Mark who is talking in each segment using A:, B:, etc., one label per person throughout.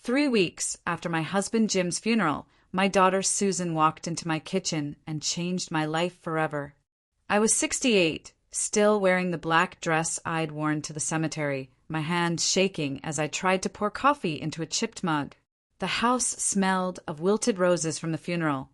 A: 3 weeks after my husband Jim's funeral, my daughter Susan walked into my kitchen and changed my life forever. I was 68, still wearing the black dress I'd worn to the cemetery, my hands shaking as I tried to pour coffee into a chipped mug. The house smelled of wilted roses from the funeral,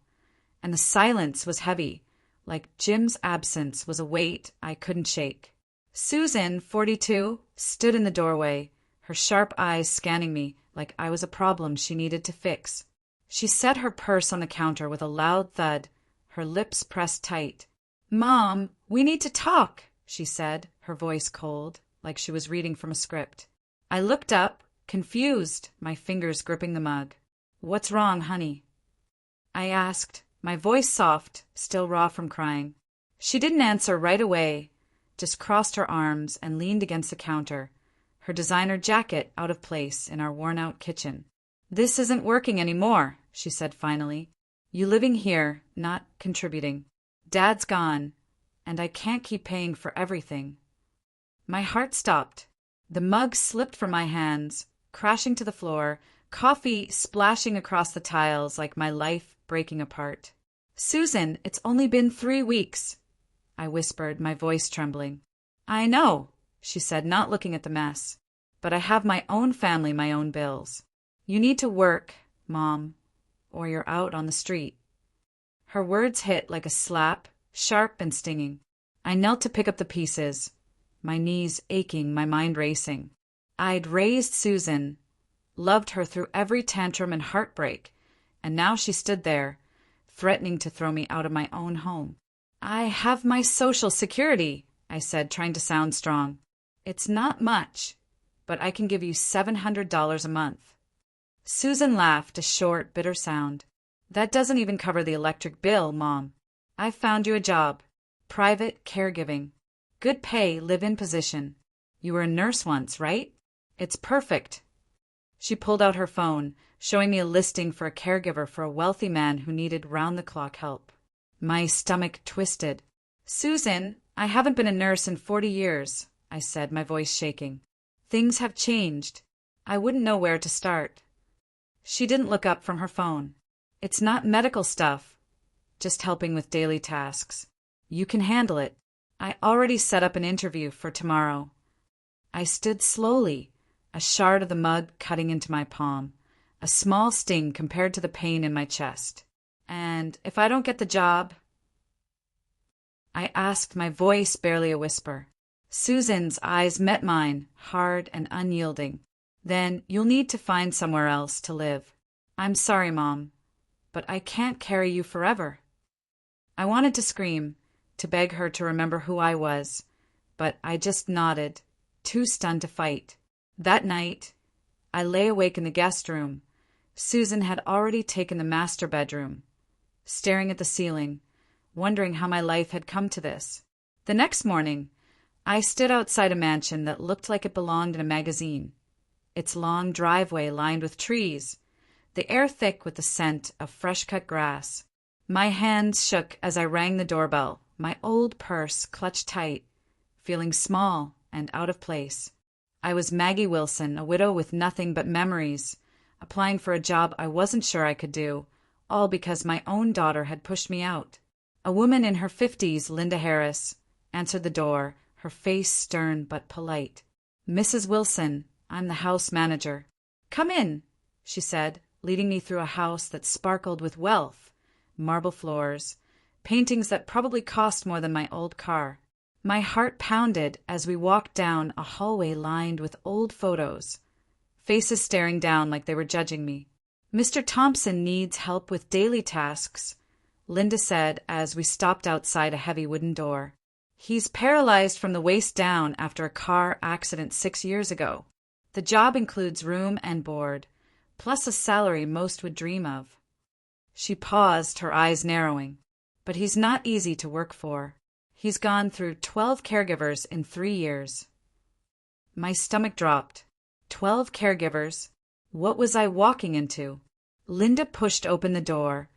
A: and the silence was heavy, like Jim's absence was a weight I couldn't shake. Susan, 42, stood in the doorway, her sharp eyes scanning me like I was a problem she needed to fix. She set her purse on the counter with a loud thud, her lips pressed tight. "Mom, we need to talk," she said, her voice cold, like she was reading from a script. I looked up, confused, my fingers gripping the mug. "What's wrong, honey?" I asked, my voice soft, still raw from crying. She didn't answer right away, just crossed her arms and leaned against the counter, her designer jacket out of place in our worn-out kitchen. "This isn't working anymore," she said finally. "You living here, not contributing. Dad's gone, and I can't keep paying for everything." My heart stopped. The mug slipped from my hands, crashing to the floor, coffee splashing across the tiles like my life breaking apart. "Susan, it's only been 3 weeks," I whispered, my voice trembling. "I know," she said, not looking at the mess. "But I have my own family, my own bills. You need to work, Mom, or you're out on the street." Her words hit like a slap, sharp and stinging. I knelt to pick up the pieces, my knees aching, my mind racing. I'd raised Susan, loved her through every tantrum and heartbreak, and now she stood there, threatening to throw me out of my own home. "I have my Social Security," I said, trying to sound strong. "It's not much, but I can give you $700 a month." Susan laughed, a short, bitter sound. "That doesn't even cover the electric bill, Mom. I've found you a job. Private caregiving. Good pay, live-in position. You were a nurse once, right? It's perfect." She pulled out her phone, showing me a listing for a caregiver for a wealthy man who needed round-the-clock help. My stomach twisted. "Susan, I haven't been a nurse in 40 years, I said, my voice shaking. "Things have changed. I wouldn't know where to start." She didn't look up from her phone. "It's not medical stuff, just helping with daily tasks. You can handle it. I already set up an interview for tomorrow." I stood slowly, a shard of the mug cutting into my palm, a small sting compared to the pain in my chest. "And if I don't get the job?" I asked, my voice barely a whisper. Susan's eyes met mine, hard and unyielding. "Then you'll need to find somewhere else to live. I'm sorry, Mom, but I can't carry you forever." I wanted to scream, to beg her to remember who I was, but I just nodded, too stunned to fight. That night, I lay awake in the guest room. Susan had already taken the master bedroom, staring at the ceiling, wondering how my life had come to this. The next morning, I stood outside a mansion that looked like it belonged in a magazine, its long driveway lined with trees, the air thick with the scent of fresh-cut grass. My hands shook as I rang the doorbell, my old purse clutched tight, feeling small and out of place. I was Maggie Wilson, a widow with nothing but memories, applying for a job I wasn't sure I could do, all because my own daughter had pushed me out. A woman in her 50s, Linda Harris, answered the door, her face stern but polite. "Mrs. Wilson, I'm the house manager." "Come in," she said, leading me through a house that sparkled with wealth, marble floors, paintings that probably cost more than my old car. My heart pounded as we walked down a hallway lined with old photos, faces staring down like they were judging me. "Mr. Thompson needs help with daily tasks," Linda said as we stopped outside a heavy wooden door. "He's paralyzed from the waist down after a car accident 6 years ago. The job includes room and board, plus a salary most would dream of." She paused, her eyes narrowing. "But he's not easy to work for. He's gone through 12 caregivers in 3 years." My stomach dropped. 12 caregivers? What was I walking into? Linda pushed open the door,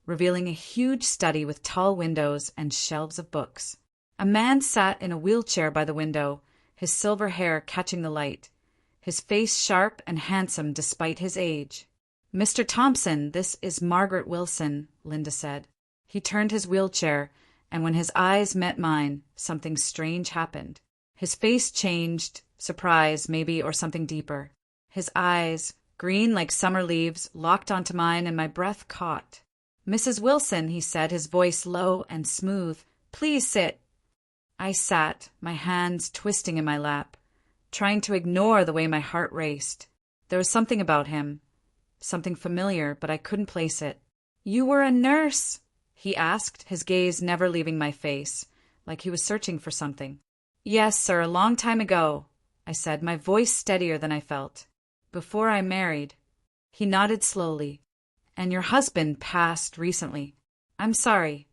A: revealing a huge study with tall windows and shelves of books. A man sat in a wheelchair by the window, his silver hair catching the light. his face sharp and handsome despite his age. "Mr. Thompson, this is Margaret Wilson," Linda said. He turned his wheelchair, and when his eyes met mine, something strange happened. His face changed, surprise, maybe, or something deeper. His eyes, green like summer leaves, locked onto mine, and my breath caught. "Mrs. Wilson," he said, his voice low and smooth, "please sit." I sat, my hands twisting in my lap, trying to ignore the way my heart raced. There was something about him, something familiar, but I couldn't place it. "You were a nurse?" he asked, his gaze never leaving my face, like he was searching for something. "Yes, sir, a long time ago," I said, my voice steadier than I felt. "Before I married." He nodded slowly. "And your husband passed recently." "I'm sorry."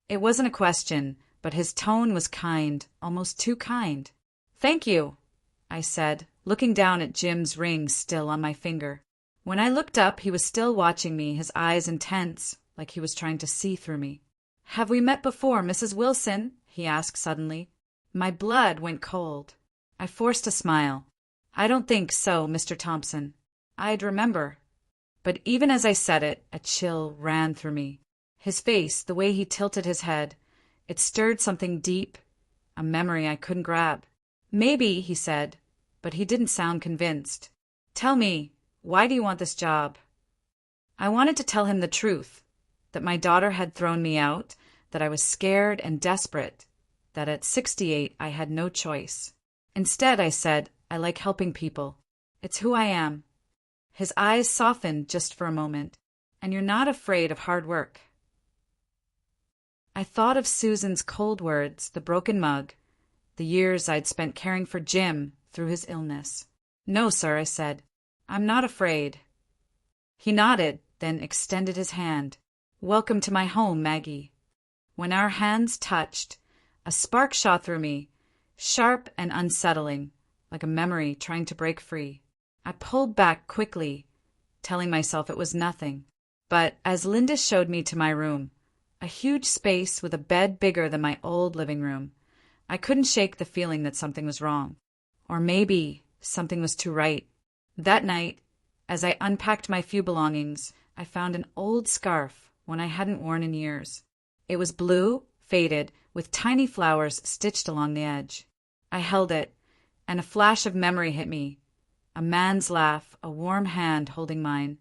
A: It wasn't a question, but his tone was kind, almost too kind. "Thank you," I said, looking down at Jim's ring still on my finger. When I looked up, he was still watching me, his eyes intense, like he was trying to see through me. "Have we met before, Mrs. Wilson?" he asked suddenly. My blood went cold. I forced a smile. "I don't think so, Mr. Thompson. I'd remember." But even as I said it, a chill ran through me. His face, the way he tilted his head, it stirred something deep, a memory I couldn't grab. "Maybe," he said, but he didn't sound convinced. "Tell me, why do you want this job?" I wanted to tell him the truth, that my daughter had thrown me out, that I was scared and desperate, that at 68 I had no choice. Instead, I said, "I like helping people. It's who I am." His eyes softened just for a moment. "And you're not afraid of hard work." I thought of Susan's cold words, the broken mug, the years I'd spent caring for Jim through his illness. "No, sir," I said. "I'm not afraid." He nodded, then extended his hand. "Welcome to my home, Maggie." When our hands touched, a spark shot through me, sharp and unsettling, like a memory trying to break free. I pulled back quickly, telling myself it was nothing. But as Linda showed me to my room, a huge space with a bed bigger than my old living room, I couldn't shake the feeling that something was wrong. Or maybe something was too right. That night, as I unpacked my few belongings, I found an old scarf, one I hadn't worn in years. It was blue, faded, with tiny flowers stitched along the edge. I held it, and a flash of memory hit me. A man's laugh, a warm hand holding mine,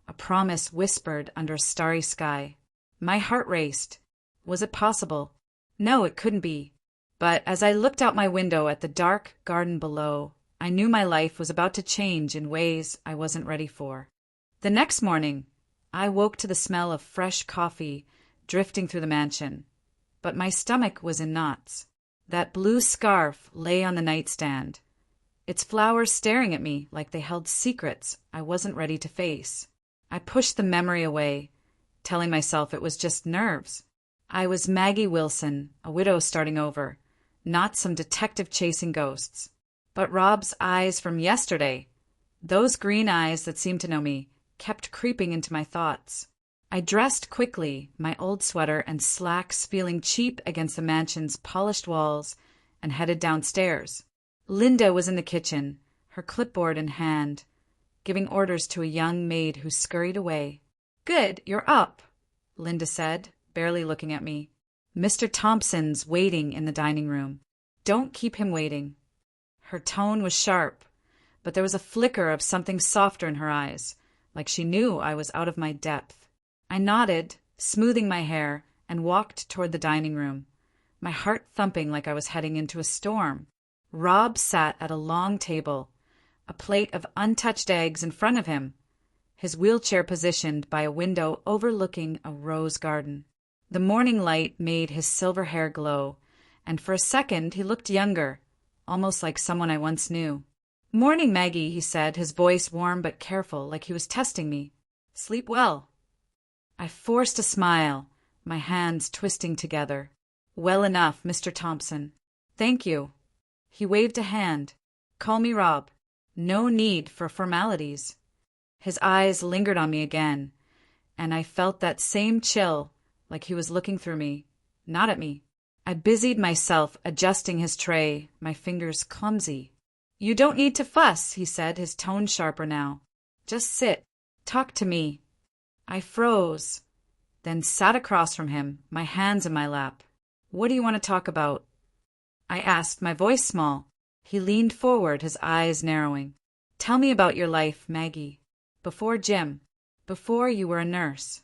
A: a promise whispered under a starry sky. My heart raced. Was it possible? No, it couldn't be. But as I looked out my window at the dark garden below, I knew my life was about to change in ways I wasn't ready for. The next morning, I woke to the smell of fresh coffee drifting through the mansion, but my stomach was in knots. That blue scarf lay on the nightstand, its flowers staring at me like they held secrets I wasn't ready to face. I pushed the memory away, telling myself it was just nerves. I was Maggie Wilson, a widow starting over, not some detective chasing ghosts. But Rob's eyes from yesterday, those green eyes that seemed to know me, kept creeping into my thoughts. I dressed quickly, my old sweater and slacks feeling cheap against the mansion's polished walls, and headed downstairs. Linda was in the kitchen, her clipboard in hand, giving orders to a young maid who scurried away. "Good, you're up," Linda said, barely looking at me. "Mr. Thompson's waiting in the dining room. Don't keep him waiting." Her tone was sharp, but there was a flicker of something softer in her eyes, like she knew I was out of my depth. I nodded, smoothing my hair, and walked toward the dining room, my heart thumping like I was heading into a storm. Rob sat at a long table, a plate of untouched eggs in front of him, his wheelchair positioned by a window overlooking a rose garden. The morning light made his silver hair glow, and for a second he looked younger, almost like someone I once knew. "Morning, Maggie," he said, his voice warm but careful, like he was testing me. "Sleep well." I forced a smile, my hands twisting together. "Well enough, Mr. Thompson." "Thank you." He waved a hand. "Call me Rob. No need for formalities." His eyes lingered on me again, and I felt that same chill, like he was looking through me, not at me. I busied myself adjusting his tray, my fingers clumsy. You don't need to fuss, he said, his tone sharper now. Just sit. Talk to me. I froze, then sat across from him, my hands in my lap. What do you want to talk about? I asked, my voice small. He leaned forward, his eyes narrowing. Tell me about your life, Maggie. Before Jim. Before you were a nurse.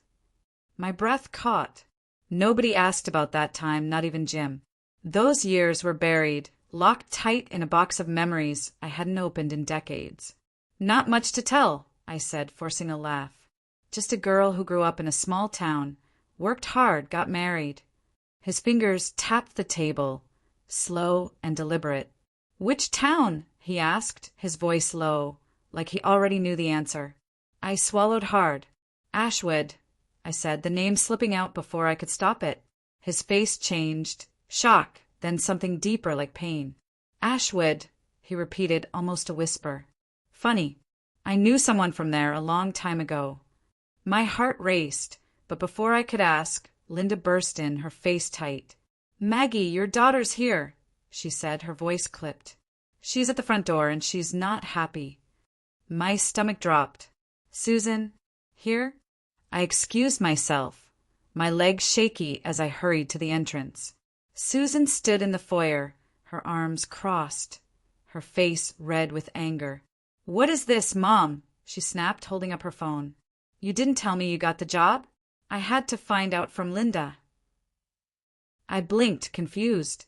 A: My breath caught. Nobody asked about that time, not even Jim. Those years were buried, locked tight in a box of memories I hadn't opened in decades. Not much to tell, I said, forcing a laugh. Just a girl who grew up in a small town, worked hard, got married. His fingers tapped the table, slow and deliberate. Which town? He asked, his voice low, like he already knew the answer. I swallowed hard. Ashwood, I said, the name slipping out before I could stop it. His face changed. Shock, then something deeper like pain. Ashwood, he repeated, almost a whisper. Funny. I knew someone from there a long time ago. My heart raced, but before I could ask, Linda burst in, her face tight. Maggie, your daughter's here, she said, her voice clipped. She's at the front door, and she's not happy. My stomach dropped. Susan, here? I excused myself, my legs shaky as I hurried to the entrance. Susan stood in the foyer, her arms crossed, her face red with anger. What is this, Mom? She snapped, holding up her phone. You didn't tell me you got the job? I had to find out from Linda. I blinked, confused.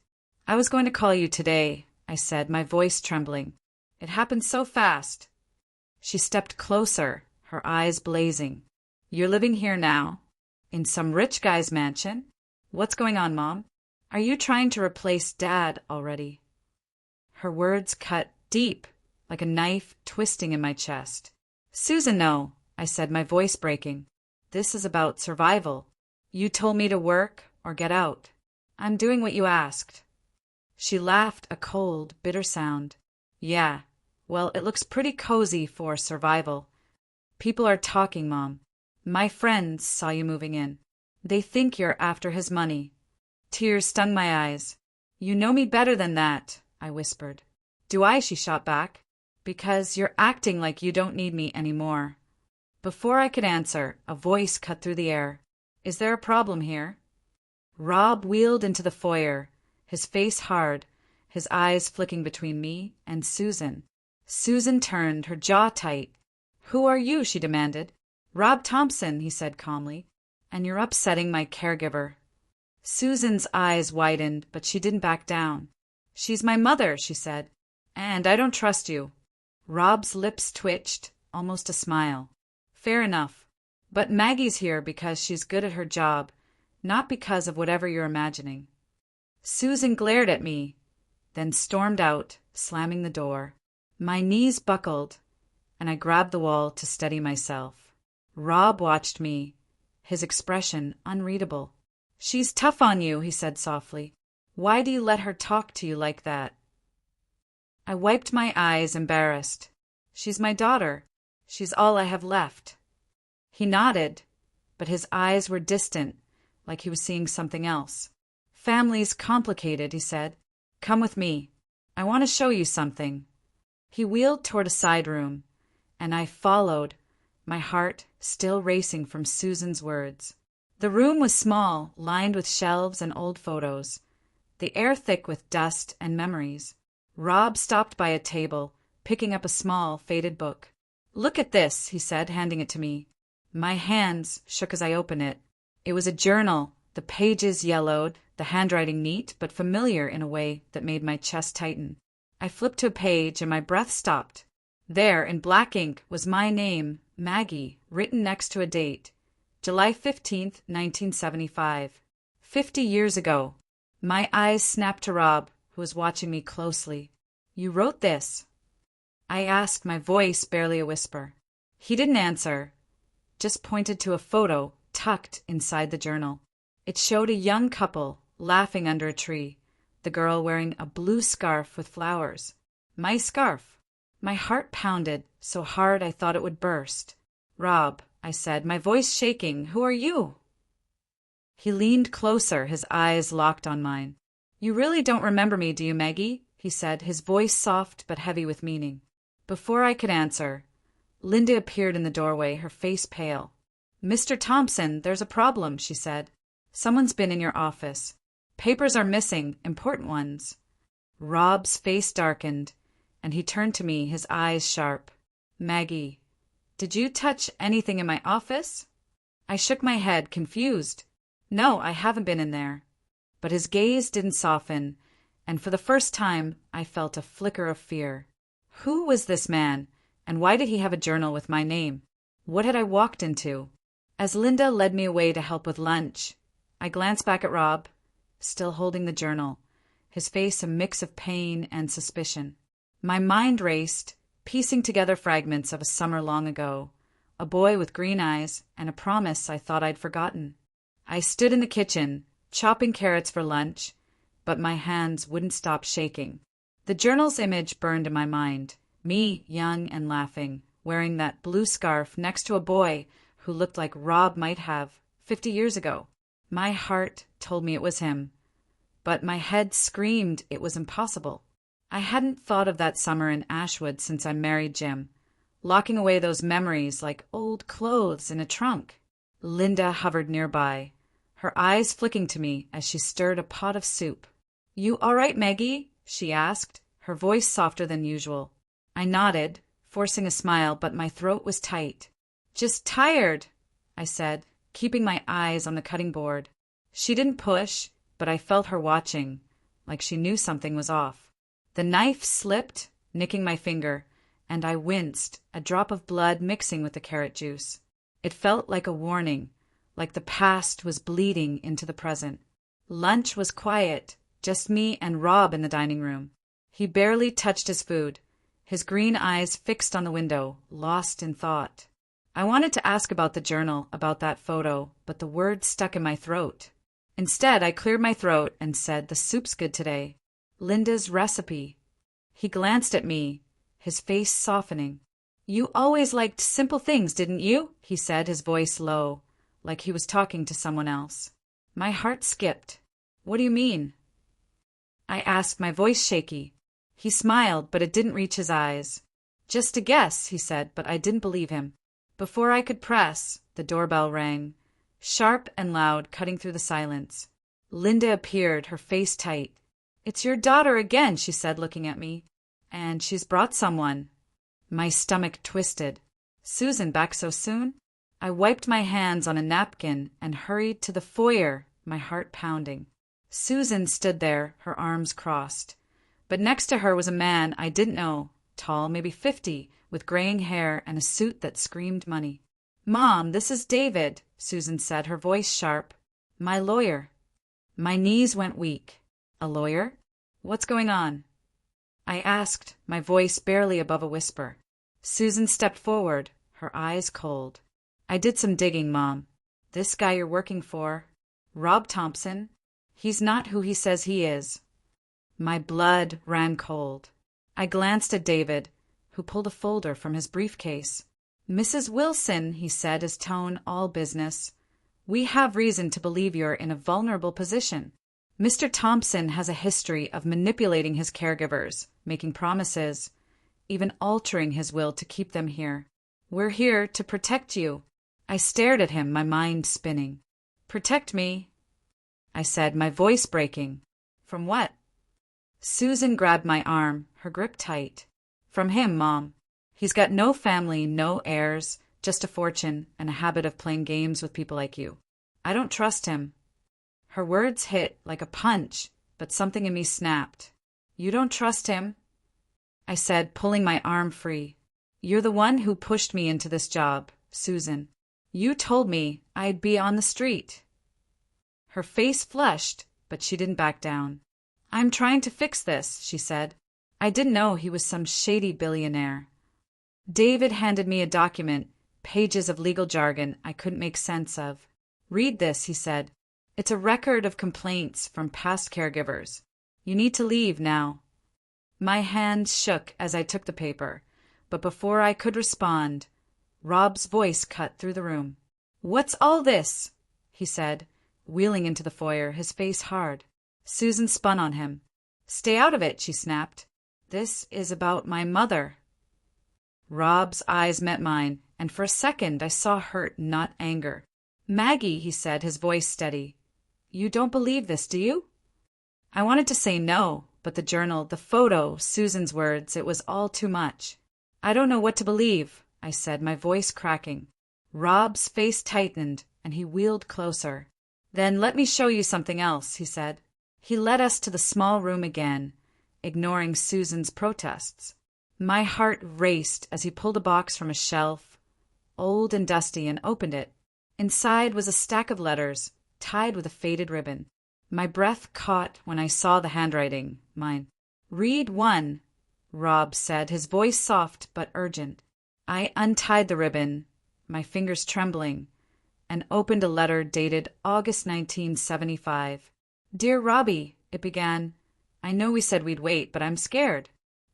A: I was going to call you today, I said, my voice trembling. It happened so fast. She stepped closer, her eyes blazing. You're living here now? In some rich guy's mansion? What's going on, Mom? Are you trying to replace Dad already? Her words cut deep, like a knife twisting in my chest. Susan, no, I said, my voice breaking. This is about survival. You told me to work or get out. I'm doing what you asked. She laughed, a cold, bitter sound. Yeah, well, it looks pretty cozy for survival. People are talking, Mom. My friends saw you moving in. They think you're after his money. Tears stung my eyes. You know me better than that, I whispered. Do I? She shot back. Because you're acting like you don't need me anymore. Before I could answer, a voice cut through the air. Is there a problem here? Rob wheeled into the foyer, his face hard, his eyes flicking between me and Susan. Susan turned, her jaw tight. Who are you? She demanded. Rob Thompson, he said calmly. And you're upsetting my caregiver. Susan's eyes widened, but she didn't back down. She's my mother, she said. And I don't trust you. Rob's lips twitched, almost a smile. Fair enough. But Maggie's here because she's good at her job, not because of whatever you're imagining. Susan glared at me, then stormed out, slamming the door. My knees buckled, and I grabbed the wall to steady myself. Rob watched me, his expression unreadable. She's tough on you, he said softly. Why do you let her talk to you like that? I wiped my eyes, embarrassed. She's my daughter. She's all I have left. He nodded, but his eyes were distant, like he was seeing something else. Family's complicated, he said. Come with me. I want to show you something. He wheeled toward a side room, and I followed, my heart still racing from Susan's words. The room was small, lined with shelves and old photos, the air thick with dust and memories. Rob stopped by a table, picking up a small, faded book. Look at this, he said, handing it to me. My hands shook as I opened it. It was a journal, the pages yellowed, the handwriting neat but familiar in a way that made my chest tighten. I flipped to a page and my breath stopped. There, in black ink, was my name, Maggie, written next to a date. July 15th, 1975. 50 years ago. My eyes snapped to Rob, who was watching me closely. You wrote this? I asked, my voice barely a whisper. He didn't answer, just pointed to a photo tucked inside the journal. It showed a young couple laughing under a tree, the girl wearing a blue scarf with flowers. My scarf. My heart pounded so hard I thought it would burst. Rob, I said, my voice shaking, who are you? He leaned closer, his eyes locked on mine. You really don't remember me, do you, Maggie? he said, his voice soft but heavy with meaning. Before I could answer, Linda appeared in the doorway, her face pale. "Mr. Thompson, there's a problem," she said. "Someone's been in your office. Papers are missing, important ones." Rob's face darkened, and he turned to me, his eyes sharp. "Maggie, did you touch anything in my office?" I shook my head, confused. "No, I haven't been in there." But his gaze didn't soften, and for the first time I felt a flicker of fear. Who was this man, and why did he have a journal with my name? What had I walked into? As Linda led me away to help with lunch, I glanced back at Rob, still holding the journal, his face a mix of pain and suspicion. My mind raced, piecing together fragments of a summer long ago, a boy with green eyes, and a promise I thought I'd forgotten. I stood in the kitchen, chopping carrots for lunch, but my hands wouldn't stop shaking. The journal's image burned in my mind, me young and laughing, wearing that blue scarf next to a boy who looked like Rob might have 50 years ago. My heart told me it was him, but my head screamed it was impossible. I hadn't thought of that summer in Ashwood since I married Jim, locking away those memories like old clothes in a trunk. Linda hovered nearby, her eyes flicking to me as she stirred a pot of soup. "You all right, Maggie?" she asked, her voice softer than usual. I nodded, forcing a smile, but my throat was tight. "Just tired," I said, keeping my eyes on the cutting board. She didn't push, but I felt her watching, like she knew something was off. The knife slipped, nicking my finger, and I winced, a drop of blood mixing with the carrot juice. It felt like a warning, like the past was bleeding into the present. Lunch was quiet, just me and Rob in the dining room. He barely touched his food, his green eyes fixed on the window, lost in thought. I wanted to ask about the journal, about that photo, but the words stuck in my throat. Instead, I cleared my throat and said, "The soup's good today. Linda's recipe." He glanced at me, his face softening. "You always liked simple things, didn't you?" he said, his voice low, like he was talking to someone else. My heart skipped. "What do you mean?" I asked, my voice shaky. He smiled, but it didn't reach his eyes. "Just a guess," he said, but I didn't believe him. Before I could press, the doorbell rang, sharp and loud, cutting through the silence. Linda appeared, her face tight. "It's your daughter again," she said, looking at me. "And she's brought someone." My stomach twisted. "Susan back so soon?" I wiped my hands on a napkin and hurried to the foyer, my heart pounding. Susan stood there, her arms crossed. But next to her was a man I didn't know, tall, maybe 50, with graying hair and a suit that screamed money. "Mom, this is David," Susan said, her voice sharp. "My lawyer." My knees went weak. "A lawyer? What's going on?" I asked, my voice barely above a whisper. Susan stepped forward, her eyes cold. "I did some digging, Mom. This guy you're working for, Rob Thompson, he's not who he says he is." My blood ran cold. I glanced at David, who pulled a folder from his briefcase. "Mrs. Wilson," he said, his tone all business, "we have reason to believe you're in a vulnerable position. Mr. Thompson has a history of manipulating his caregivers, making promises, even altering his will to keep them here. We're here to protect you." I stared at him, my mind spinning. "Protect me?" I said, my voice breaking. "From what?" Susan grabbed my arm, her grip tight. "From him, Mom. He's got no family, no heirs, just a fortune and a habit of playing games with people like you. I don't trust him." Her words hit like a punch, but something in me snapped. "You don't trust him?" I said, pulling my arm free. "You're the one who pushed me into this job, Susan. You told me I'd be on the street." Her face flushed, but she didn't back down. "I'm trying to fix this," she said. "I didn't know he was some shady billionaire." David handed me a document, pages of legal jargon I couldn't make sense of. "Read this," he said. "It's a record of complaints from past caregivers. You need to leave now." My hand shook as I took the paper, but before I could respond, Rob's voice cut through the room. "What's all this?" he said, wheeling into the foyer, his face hard. Susan spun on him. Stay out of it, she snapped. This is about my mother. Rob's eyes met mine, and for a second I saw hurt, not anger. Maggie, he said, his voice steady. You don't believe this, do you? I wanted to say no, but the journal, the photo, Susan's words, it was all too much. I don't know what to believe, I said, my voice cracking. Rob's face tightened, and he wheeled closer. Then let me show you something else, he said. He led us to the small room again, ignoring Susan's protests. My heart raced as he pulled a box from a shelf, old and dusty, and opened it. Inside was a stack of letters, tied with a faded ribbon. My breath caught when I saw the handwriting, mine. Read one, Rob said, his voice soft but urgent. I untied the ribbon, my fingers trembling, and opened a letter dated August 1975. Dear Robbie, it began. I know we said we'd wait, but I'm scared.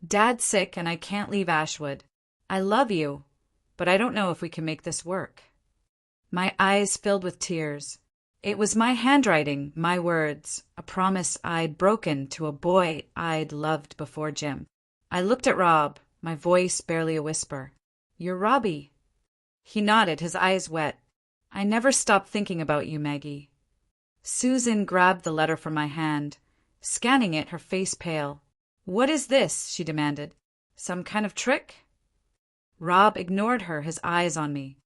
A: Dad's sick and I can't leave Ashwood. I love you, but I don't know if we can make this work. My eyes filled with tears. It was my handwriting, my words, a promise I'd broken to a boy I'd loved before Jim. I looked at Rob, my voice barely a whisper. You're Robbie. He nodded, his eyes wet. I never stopped thinking about you, Maggie. Susan grabbed the letter from my hand, scanning it, her face pale. What is this? She demanded. Some kind of trick? Rob ignored her, his eyes on me.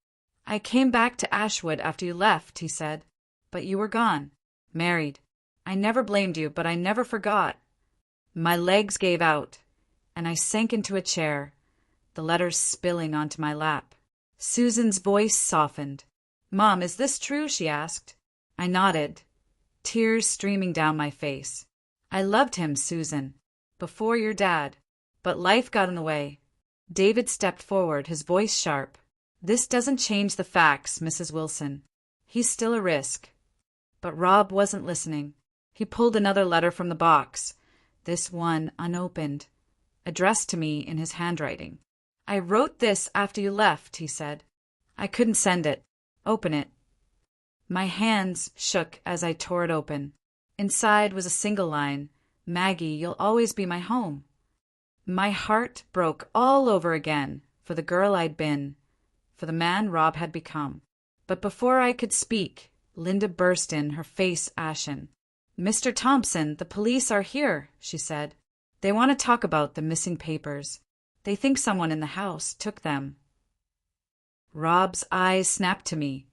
A: I came back to Ashwood after you left, he said. But you were gone, married. I never blamed you, but I never forgot. My legs gave out, and I sank into a chair, the letters spilling onto my lap. Susan's voice softened. Mom, is this true? She asked. I nodded, tears streaming down my face. I loved him, Susan, before your dad, but life got in the way. David stepped forward, his voice sharp. This doesn't change the facts, Mrs. Wilson. He's still a risk. But Rob wasn't listening. He pulled another letter from the box, this one unopened, addressed to me in his handwriting. I wrote this after you left, he said. I couldn't send it. Open it. My hands shook as I tore it open. Inside was a single line. Maggie, you'll always be my home. My heart broke all over again for the girl I'd been, for the man Rob had become. But before I could speak, Linda burst in, her face ashen. Mr. Thompson, the police are here, she said. They want to talk about the missing papers. They think someone in the house took them. Rob's eyes snapped to me,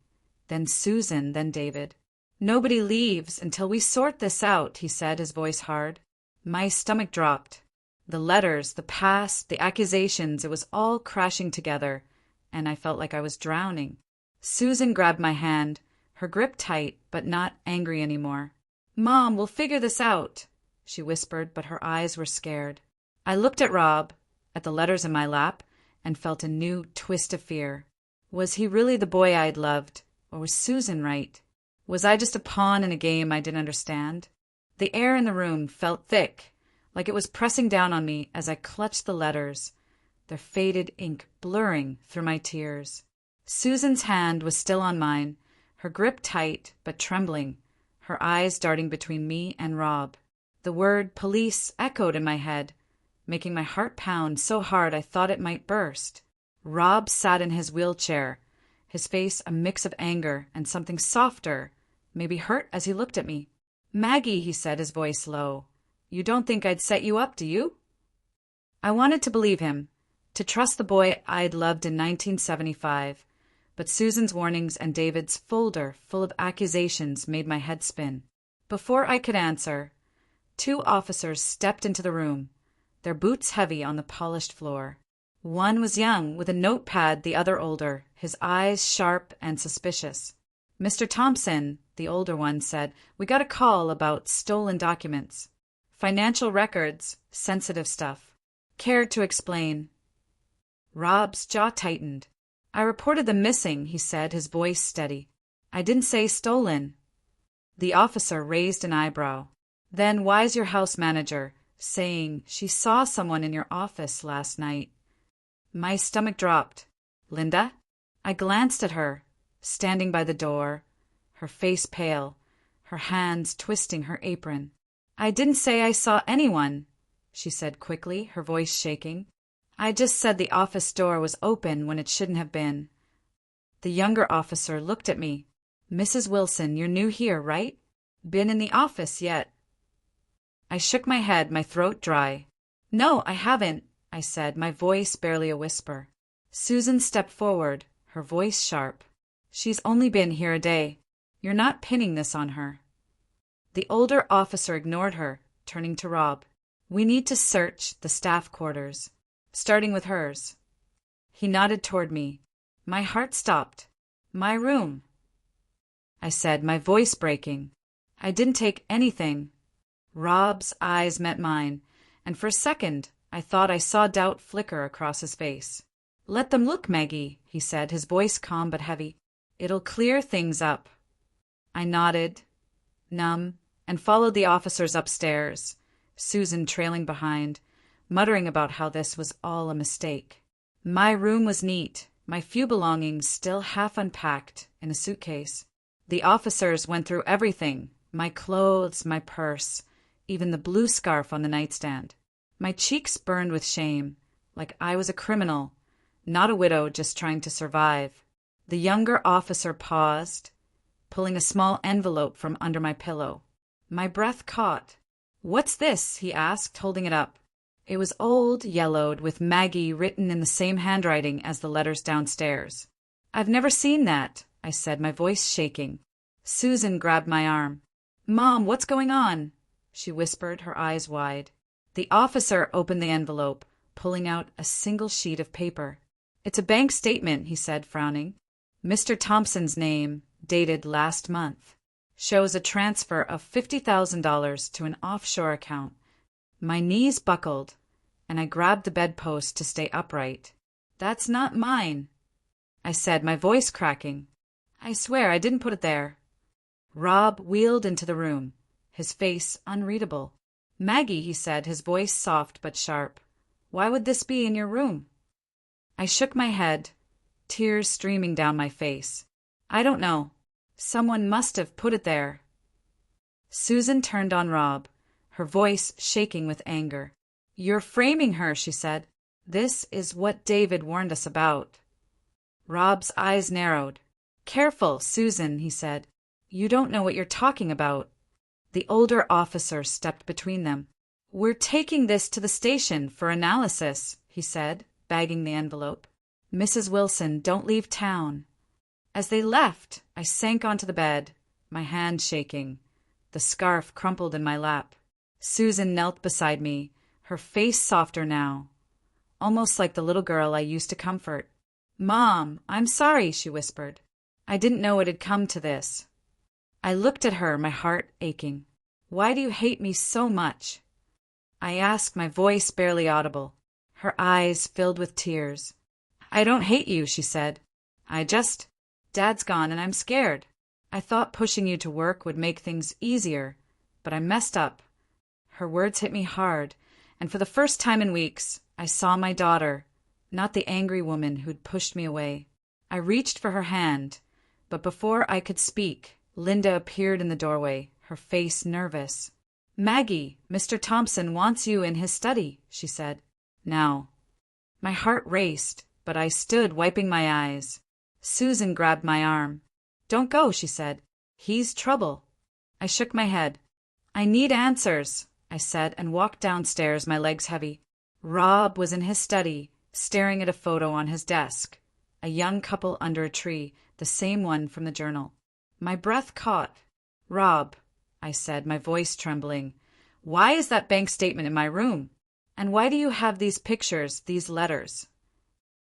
A: then Susan, then David. Nobody leaves until we sort this out, he said, his voice hard. My stomach dropped. The letters, the past, the accusations, it was all crashing together, and I felt like I was drowning. Susan grabbed my hand, her grip tight, but not angry anymore. Mom, we'll figure this out, she whispered, but her eyes were scared. I looked at Rob, at the letters in my lap, and felt a new twist of fear. Was he really the boy I'd loved, or was Susan right? Was I just a pawn in a game I didn't understand? The air in the room felt thick, like it was pressing down on me as I clutched the letters, their faded ink blurring through my tears. Susan's hand was still on mine, her grip tight but trembling, her eyes darting between me and Rob. The word police echoed in my head, making my heart pound so hard I thought it might burst. Rob sat in his wheelchair, his face a mix of anger and something softer, maybe hurt as he looked at me. Maggie, he said, his voice low, you don't think I'd set you up, do you? I wanted to believe him, to trust the boy I'd loved in 1975, but Susan's warnings and David's folder full of accusations made my head spin. Before I could answer, 2 officers stepped into the room, their boots heavy on the polished floor. One was young, with a notepad, the other older, his eyes sharp and suspicious. Mr. Thompson, the older one, said, we got a call about stolen documents. Financial records, sensitive stuff. Cared to explain. Rob's jaw tightened. I reported them missing, he said, his voice steady. I didn't say stolen. The officer raised an eyebrow. Then why's your house manager saying she saw someone in your office last night? My stomach dropped. Linda? I glanced at her, standing by the door, her face pale, her hands twisting her apron. I didn't say I saw anyone, she said quickly, her voice shaking. I just said the office door was open when it shouldn't have been. The younger officer looked at me. Mrs. Wilson, you're new here, right? Been in the office yet? I shook my head, my throat dry. No, I haven't, I said, my voice barely a whisper. Susan stepped forward, her voice sharp. She's only been here a day. You're not pinning this on her. The older officer ignored her, turning to Rob. We need to search the staff quarters, starting with hers. He nodded toward me. My heart stopped. My room, I said, my voice breaking. I didn't take anything. Rob's eyes met mine, and for a second I thought I saw doubt flicker across his face. Let them look, Maggie, he said, his voice calm but heavy. It'll clear things up. I nodded, numb, and followed the officers upstairs, Susan trailing behind, muttering about how this was all a mistake. My room was neat, my few belongings still half unpacked in a suitcase. The officers went through everything, my clothes, my purse, even the blue scarf on the nightstand. My cheeks burned with shame, like I was a criminal, not a widow just trying to survive. The younger officer paused, pulling a small envelope from under my pillow. My breath caught. What's this? He asked, holding it up. It was old, yellowed, with Maggie written in the same handwriting as the letters downstairs. I've never seen that, I said, my voice shaking. Susan grabbed my arm. Mom, what's going on? She whispered, her eyes wide. The officer opened the envelope, pulling out a single sheet of paper. It's a bank statement, he said, frowning. Mr. Thompson's name, dated last month, shows a transfer of $50,000 to an offshore account. My knees buckled, and I grabbed the bedpost to stay upright. That's not mine, I said, my voice cracking. I swear I didn't put it there. Rob wheeled into the room, his face unreadable. Maggie, he said, his voice soft but sharp. Why would this be in your room? I shook my head, tears streaming down my face. I don't know. Someone must have put it there. Susan turned on Rob, her voice shaking with anger. You're framing her, she said. This is what David warned us about. Rob's eyes narrowed. Careful, Susan, he said. You don't know what you're talking about. The older officer stepped between them. We're taking this to the station for analysis, he said, bagging the envelope. Mrs. Wilson, don't leave town. As they left, I sank onto the bed, my hand shaking, the scarf crumpled in my lap. Susan knelt beside me, her face softer now, almost like the little girl I used to comfort. Mom, I'm sorry, she whispered. I didn't know it had come to this. I looked at her, my heart aching. Why do you hate me so much? I asked, my voice barely audible. Her eyes filled with tears. I don't hate you, she said. Dad's gone and I'm scared. I thought pushing you to work would make things easier, but I messed up. Her words hit me hard, and for the first time in weeks, I saw my daughter, not the angry woman who'd pushed me away. I reached for her hand, but before I could speak, Linda appeared in the doorway, her face nervous. Maggie, Mr. Thompson wants you in his study, she said. Now. My heart raced, but I stood wiping my eyes. Susan grabbed my arm. Don't go, she said. He's trouble. I shook my head. I need answers, I said, and walked downstairs, my legs heavy. Rob was in his study, staring at a photo on his desk. A young couple under a tree, the same one from the journal. My breath caught. Rob, I said, my voice trembling, why is that bank statement in my room? And why do you have these pictures, these letters?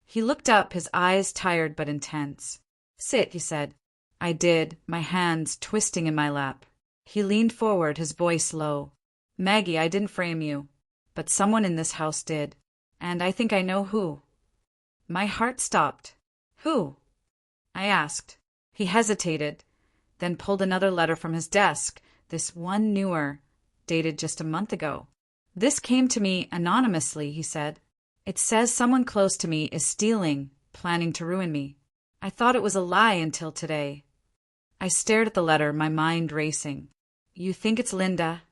A: He looked up, his eyes tired but intense. Sit, he said. I did, my hands twisting in my lap. He leaned forward, his voice low. Maggie, I didn't frame you, but someone in this house did, and I think I know who. My heart stopped. Who? I asked. He hesitated, then pulled another letter from his desk, this one newer, dated just a month ago. This came to me anonymously, he said. It says someone close to me is stealing, planning to ruin me. I thought it was a lie until today. I stared at the letter, my mind racing. You think it's Linda?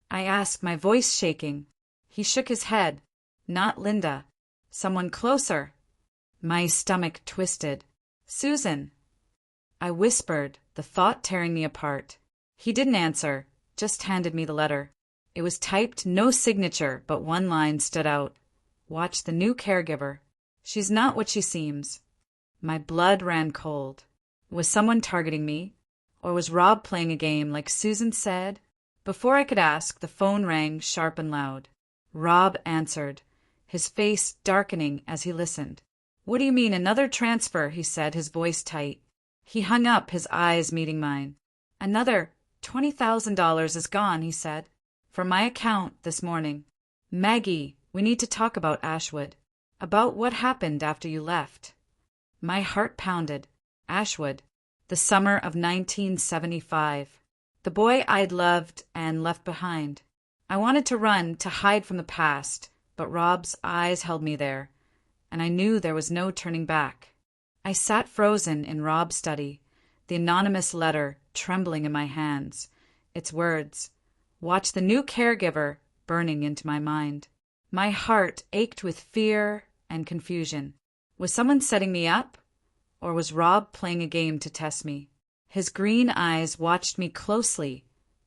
A: I asked, my voice shaking. He shook his head. Not Linda. Someone closer. My stomach twisted. Susan. I whispered, the thought tearing me apart. He didn't answer, just handed me the letter. It was typed, no signature, but one line stood out. Watch the new caregiver. She's not what she seems. My blood ran cold. Was someone targeting me? Or was Rob playing a game like Susan said? Before I could ask, the phone rang sharp and loud. Rob answered, his face darkening as he listened. What do you mean, another transfer? He said, his voice tight. He hung up, his eyes meeting mine. Another $20,000 is gone, he said. From my account this morning. Maggie, we need to talk about Ashwood. About what happened after you left. My heart pounded. Ashwood. The summer of 1975. The boy I'd loved and left behind. I wanted to run, to hide from the past, but Rob's eyes held me there, and I knew there was no turning back. I sat frozen in Rob's study, the anonymous letter trembling in my hands, its words, "Watch the new caregiver," burning into my mind. My heart ached with fear and confusion. Was someone setting me up? Or was Rob playing a game to test me? His green eyes watched me closely,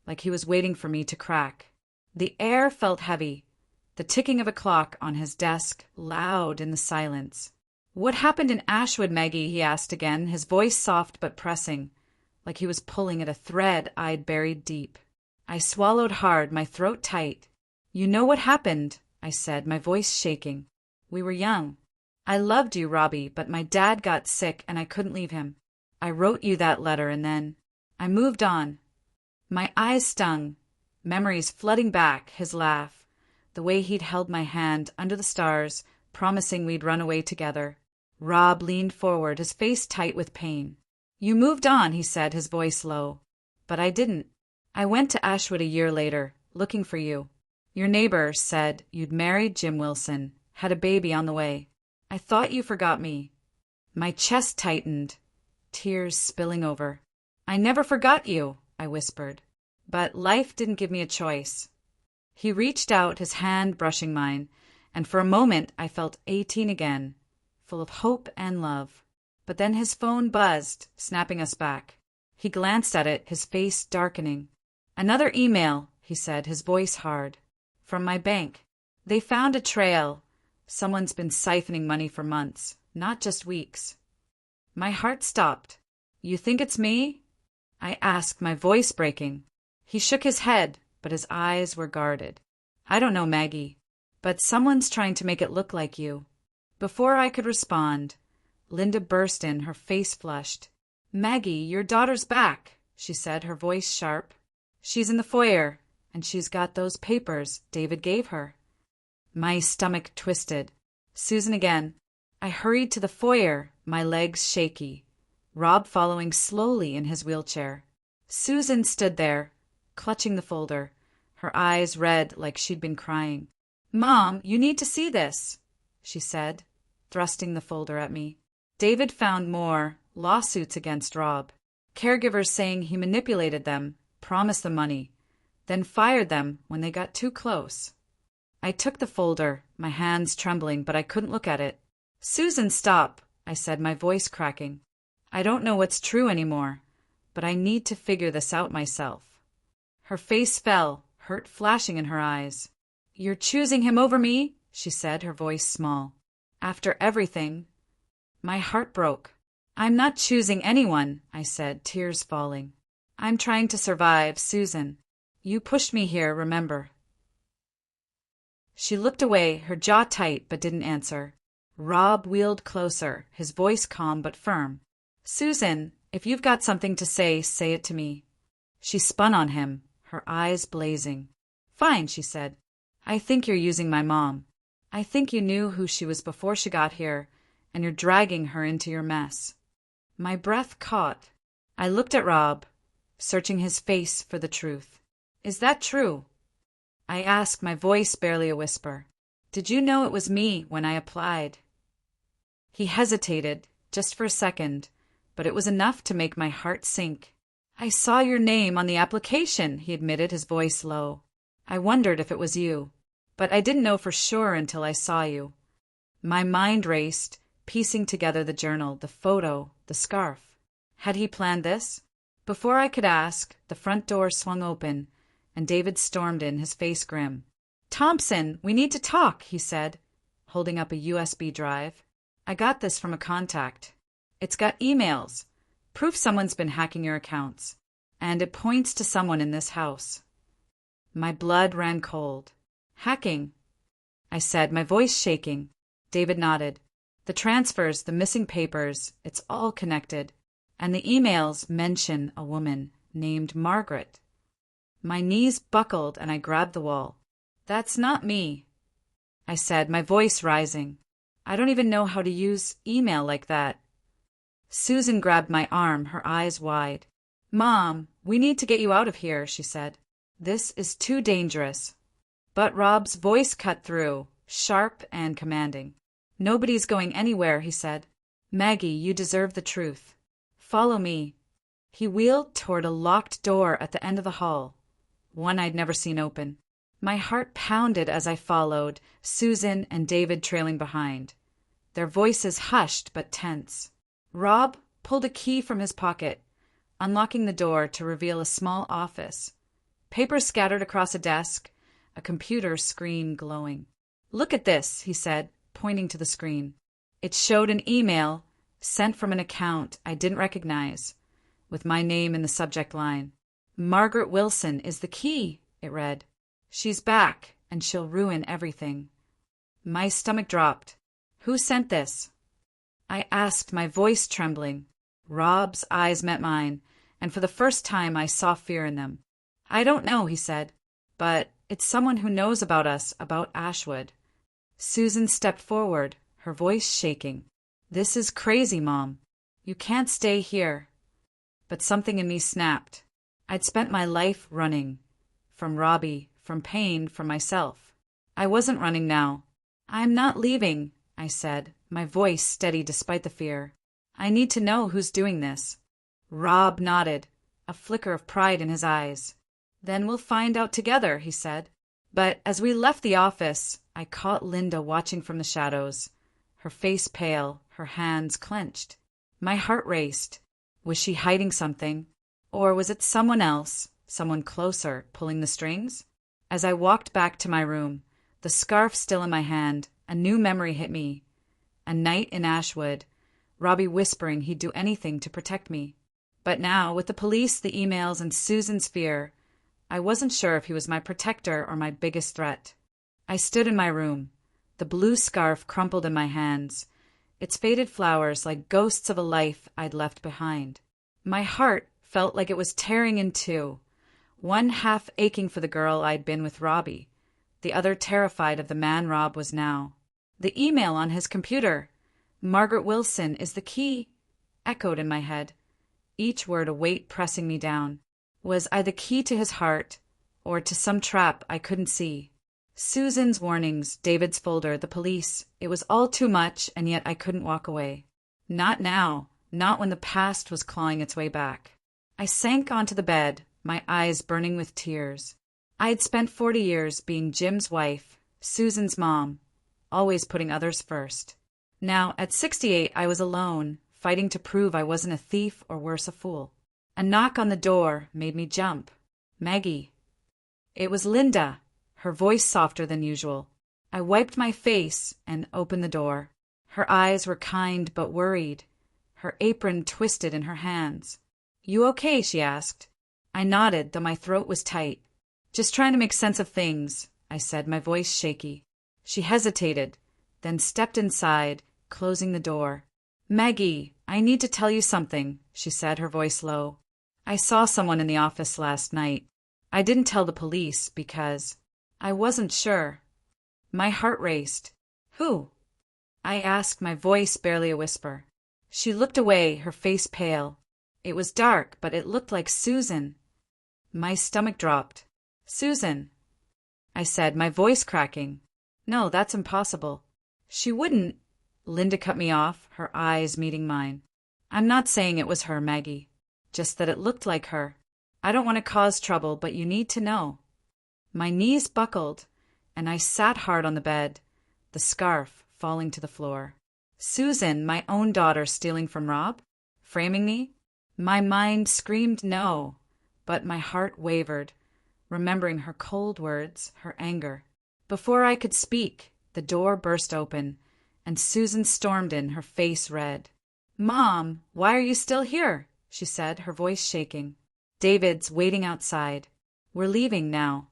A: like he was waiting for me to crack. The air felt heavy, the ticking of a clock on his desk loud in the silence. What happened in Ashwood, Maggie? He asked again, his voice soft but pressing, like he was pulling at a thread I'd buried deep. I swallowed hard, my throat tight. You know what happened, I said, my voice shaking. We were young. I loved you, Robbie, but my dad got sick and I couldn't leave him. I wrote you that letter and then I moved on. My eyes stung, memories flooding back, his laugh, the way he'd held my hand under the stars, promising we'd run away together. Rob leaned forward, his face tight with pain. You moved on, he said, his voice low. But I didn't. I went to Ashwood a year later, looking for you. Your neighbor said you'd married Jim Wilson, had a baby on the way. I thought you forgot me. My chest tightened, tears spilling over. I never forgot you, I whispered. But life didn't give me a choice. He reached out, his hand brushing mine, and for a moment I felt 18 again, full of hope and love. But then his phone buzzed, snapping us back. He glanced at it, his face darkening. Another email, he said, his voice hard. From my bank. They found a trail. Someone's been siphoning money for months, not just weeks. My heart stopped. You think it's me? I asked, my voice breaking. He shook his head, but his eyes were guarded. I don't know, Maggie, but someone's trying to make it look like you. Before I could respond, Linda burst in, her face flushed. Maggie, your daughter's back, she said, her voice sharp. She's in the foyer, and she's got those papers David gave her. My stomach twisted. Susan again. I hurried to the foyer, my legs shaky, Rob following slowly in his wheelchair. Susan stood there, clutching the folder, her eyes red like she'd been crying. Mom, you need to see this, she said, thrusting the folder at me. David found more lawsuits against Rob. Caregivers saying he manipulated them, promised them money, then fired them when they got too close. I took the folder, my hands trembling, but I couldn't look at it. Susan, stop, I said, my voice cracking. I don't know what's true anymore, but I need to figure this out myself. Her face fell, hurt flashing in her eyes. You're choosing him over me, she said, her voice small. After everything. My heart broke. I'm not choosing anyone, I said, tears falling. I'm trying to survive, Susan. You pushed me here, remember. She looked away, her jaw tight, but didn't answer. Rob wheeled closer, his voice calm but firm. Susan, if you've got something to say it to me. She spun on him, her eyes blazing. Fine, she said. I think you're using my mom. I think you knew who she was before she got here, and you're dragging her into your mess. My breath caught. I looked at Rob, searching his face for the truth. Is that true? I asked, my voice barely a whisper. Did you know it was me when I applied? He hesitated, just for a second, but it was enough to make my heart sink. I saw your name on the application, he admitted, his voice low. I wondered if it was you, but I didn't know for sure until I saw you. My mind raced, piecing together the journal, the photo, the scarf. Had he planned this? Before I could ask, the front door swung open, and David stormed in, his face grim. "Thompson, we need to talk," he said, holding up a USB drive. "I got this from a contact. It's got emails, proof someone's been hacking your accounts, and it points to someone in this house." My blood ran cold. "Hacking?" I said, my voice shaking. David nodded. "The transfers, the missing papers, it's all connected. And the emails mention a woman named Margaret." My knees buckled and I grabbed the wall. "That's not me," I said, my voice rising. "I don't even know how to use email like that." Susan grabbed my arm, her eyes wide. "Mom, we need to get you out of here," she said. "This is too dangerous." But Rob's voice cut through, sharp and commanding. "Nobody's going anywhere," he said. "Maggie, you deserve the truth. Follow me." He wheeled toward a locked door at the end of the hall, one I'd never seen open. My heart pounded as I followed, Susan and David trailing behind, their voices hushed but tense. Rob pulled a key from his pocket, unlocking the door to reveal a small office. Papers scattered across a desk, a computer screen glowing. "Look at this," he said, pointing to the screen. It showed an email sent from an account I didn't recognize, with my name in the subject line. "Margaret Wilson is the key," it read. "She's back, and she'll ruin everything." My stomach dropped. "Who sent this?" I asked, my voice trembling. Rob's eyes met mine, and for the first time I saw fear in them. "I don't know," he said, "but it's someone who knows about us, about Ashwood." Susan stepped forward, her voice shaking. "This is crazy, Mom. You can't stay here." But something in me snapped. I'd spent my life running. From Robbie, from pain, from myself. I wasn't running now. "I'm not leaving," I said, my voice steady despite the fear. "I need to know who's doing this." Rob nodded, a flicker of pride in his eyes. "Then we'll find out together," he said. But as we left the office, I caught Linda watching from the shadows, her face pale, her hands clenched. My heart raced. Was she hiding something? Or was it someone else, someone closer, pulling the strings? As I walked back to my room, the scarf still in my hand, a new memory hit me. A night in Ashwood, Robbie whispering he'd do anything to protect me. But now, with the police, the emails, and Susan's fear, I wasn't sure if he was my protector or my biggest threat. I stood in my room, the blue scarf crumpled in my hands, its faded flowers like ghosts of a life I'd left behind. My heart felt like it was tearing in two, one half aching for the girl I'd been with Robbie, the other terrified of the man Rob was now. The email on his computer, "Margaret Wilson is the key," echoed in my head, each word a weight pressing me down. Was I the key to his heart, or to some trap I couldn't see? Susan's warnings, David's folder, the police, it was all too much, and yet I couldn't walk away. Not now, not when the past was clawing its way back. I sank onto the bed, my eyes burning with tears. I had spent 40 years being Jim's wife, Susan's mom, always putting others first. Now, at 68, I was alone, fighting to prove I wasn't a thief or worse, a fool. A knock on the door made me jump. "Maggie." It was Linda, her voice softer than usual. I wiped my face and opened the door. Her eyes were kind but worried, her apron twisted in her hands. "You okay?" she asked. I nodded, though my throat was tight. "Just trying to make sense of things," I said, my voice shaky. She hesitated, then stepped inside, closing the door. "Maggie, I need to tell you something," she said, her voice low. "I saw someone in the office last night. I didn't tell the police because I wasn't sure." My heart raced. "Who?" I asked, my voice barely a whisper. She looked away, her face pale. It was dark, but it looked like Susan. My stomach dropped. "Susan," I said, my voice cracking. "No, that's impossible." "She wouldn't." Linda cut me off, her eyes meeting mine. "I'm not saying it was her, Maggie. Just that it looked like her. I don't want to cause trouble, but you need to know." My knees buckled, and I sat hard on the bed, the scarf falling to the floor. Susan, my own daughter, stealing from Rob? Framing me? My mind screamed no, but my heart wavered, remembering her cold words, her anger. Before I could speak, the door burst open, and Susan stormed in, her face red. "Mom, why are you still here?" she said, her voice shaking. "David's waiting outside. We're leaving now."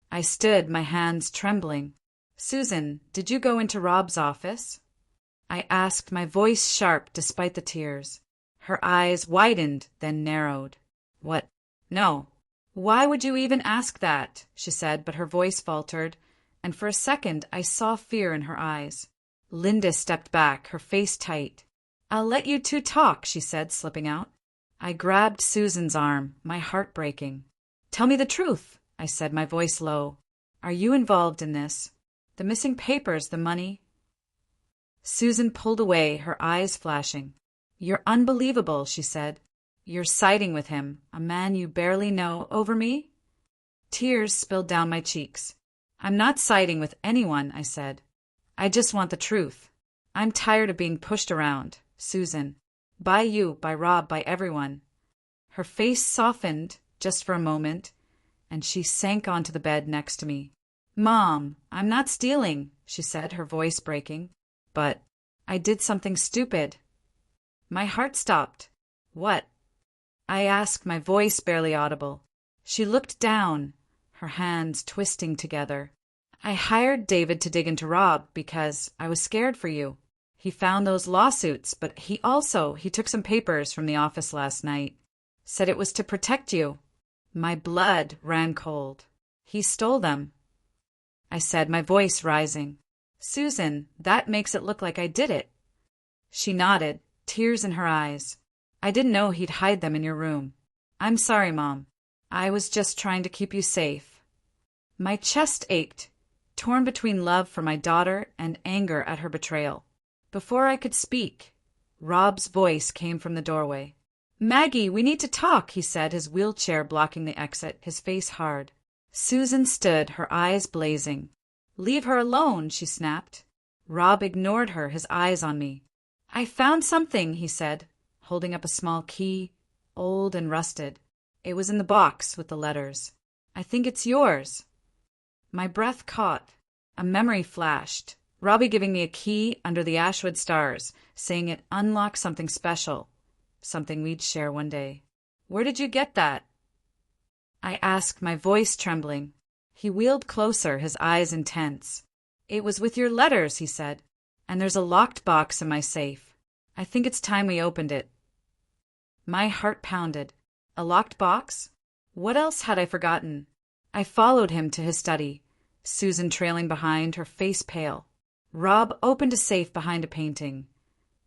A: I stood, my hands trembling. "Susan, did you go into Rob's office?" I asked, my voice sharp despite the tears. Her eyes widened, then narrowed. "What? No." "Why would you even ask that?" she said, but her voice faltered, and for a second I saw fear in her eyes. Linda stepped back, her face tight. "I'll let you two talk," she said, slipping out. I grabbed Susan's arm, my heart breaking. "Tell me the truth," I said, my voice low. "Are you involved in this? The missing papers, the money?" Susan pulled away, her eyes flashing. "You're unbelievable," she said. "You're siding with him, a man you barely know, over me?" Tears spilled down my cheeks. "I'm not siding with anyone," I said. "I just want the truth. I'm tired of being pushed around, Susan. By you, by Rob, by everyone." Her face softened just for a moment, and she sank onto the bed next to me. "Mom, I'm not stealing," she said, her voice breaking. "But I did something stupid." My heart stopped. "What?" I asked, my voice barely audible. She looked down, her hands twisting together. "I hired David to dig into Rob because I was scared for you. He found those lawsuits, but he took some papers from the office last night. Said it was to protect you." My blood ran cold. "He stole them," I said, my voice rising. "Susan, that makes it look like I did it." She nodded, tears in her eyes. "I didn't know he'd hide them in your room. I'm sorry, Mom. I was just trying to keep you safe." My chest ached, torn between love for my daughter and anger at her betrayal. Before I could speak, Rob's voice came from the doorway. "Maggie, we need to talk," he said, his wheelchair blocking the exit, his face hard. Susan stood, her eyes blazing. "Leave her alone," she snapped. Rob ignored her, his eyes on me. "I found something," he said, holding up a small key, old and rusted. "It was in the box with the letters. I think it's yours." My breath caught. A memory flashed. Robbie giving me a key under the Ashwood stars, saying it unlocked something special, something we'd share one day. "Where did you get that?" I asked, my voice trembling. He wheeled closer, his eyes intense. "It was with your letters," he said, "and there's a locked box in my safe. I think it's time we opened it." My heart pounded. A locked box? What else had I forgotten? I followed him to his study, Susan trailing behind, her face pale. Rob opened a safe behind a painting,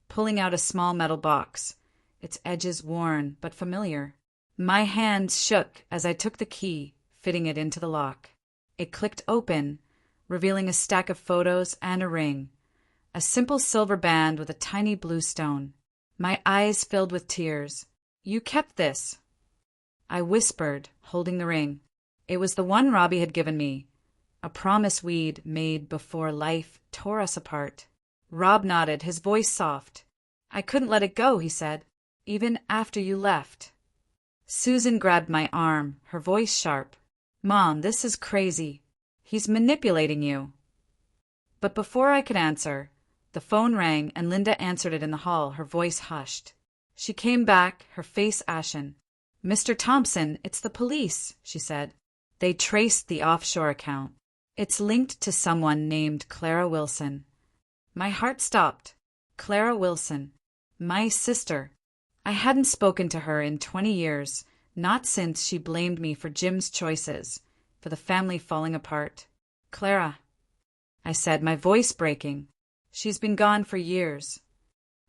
A: pulling out a small metal box, its edges worn but familiar. My hands shook as I took the key, fitting it into the lock. It clicked open, revealing a stack of photos and a ring, a simple silver band with a tiny blue stone. My eyes filled with tears. "You kept this," I whispered, holding the ring. It was the one Robbie had given me, a promise we'd made before life tore us apart. Rob nodded, his voice soft. "I couldn't let it go," he said, "even after you left." Susan grabbed my arm, her voice sharp. "Mom, this is crazy. He's manipulating you." But before I could answer, the phone rang and Linda answered it in the hall, her voice hushed. She came back, her face ashen. "Mr. Thompson, it's the police," she said. "They traced the offshore account. It's linked to someone named Clara Wilson." My heart stopped. Clara Wilson. My sister. I hadn't spoken to her in 20 years, not since she blamed me for Jim's choices, for the family falling apart. "Clara," I said, my voice breaking. "She's been gone for years."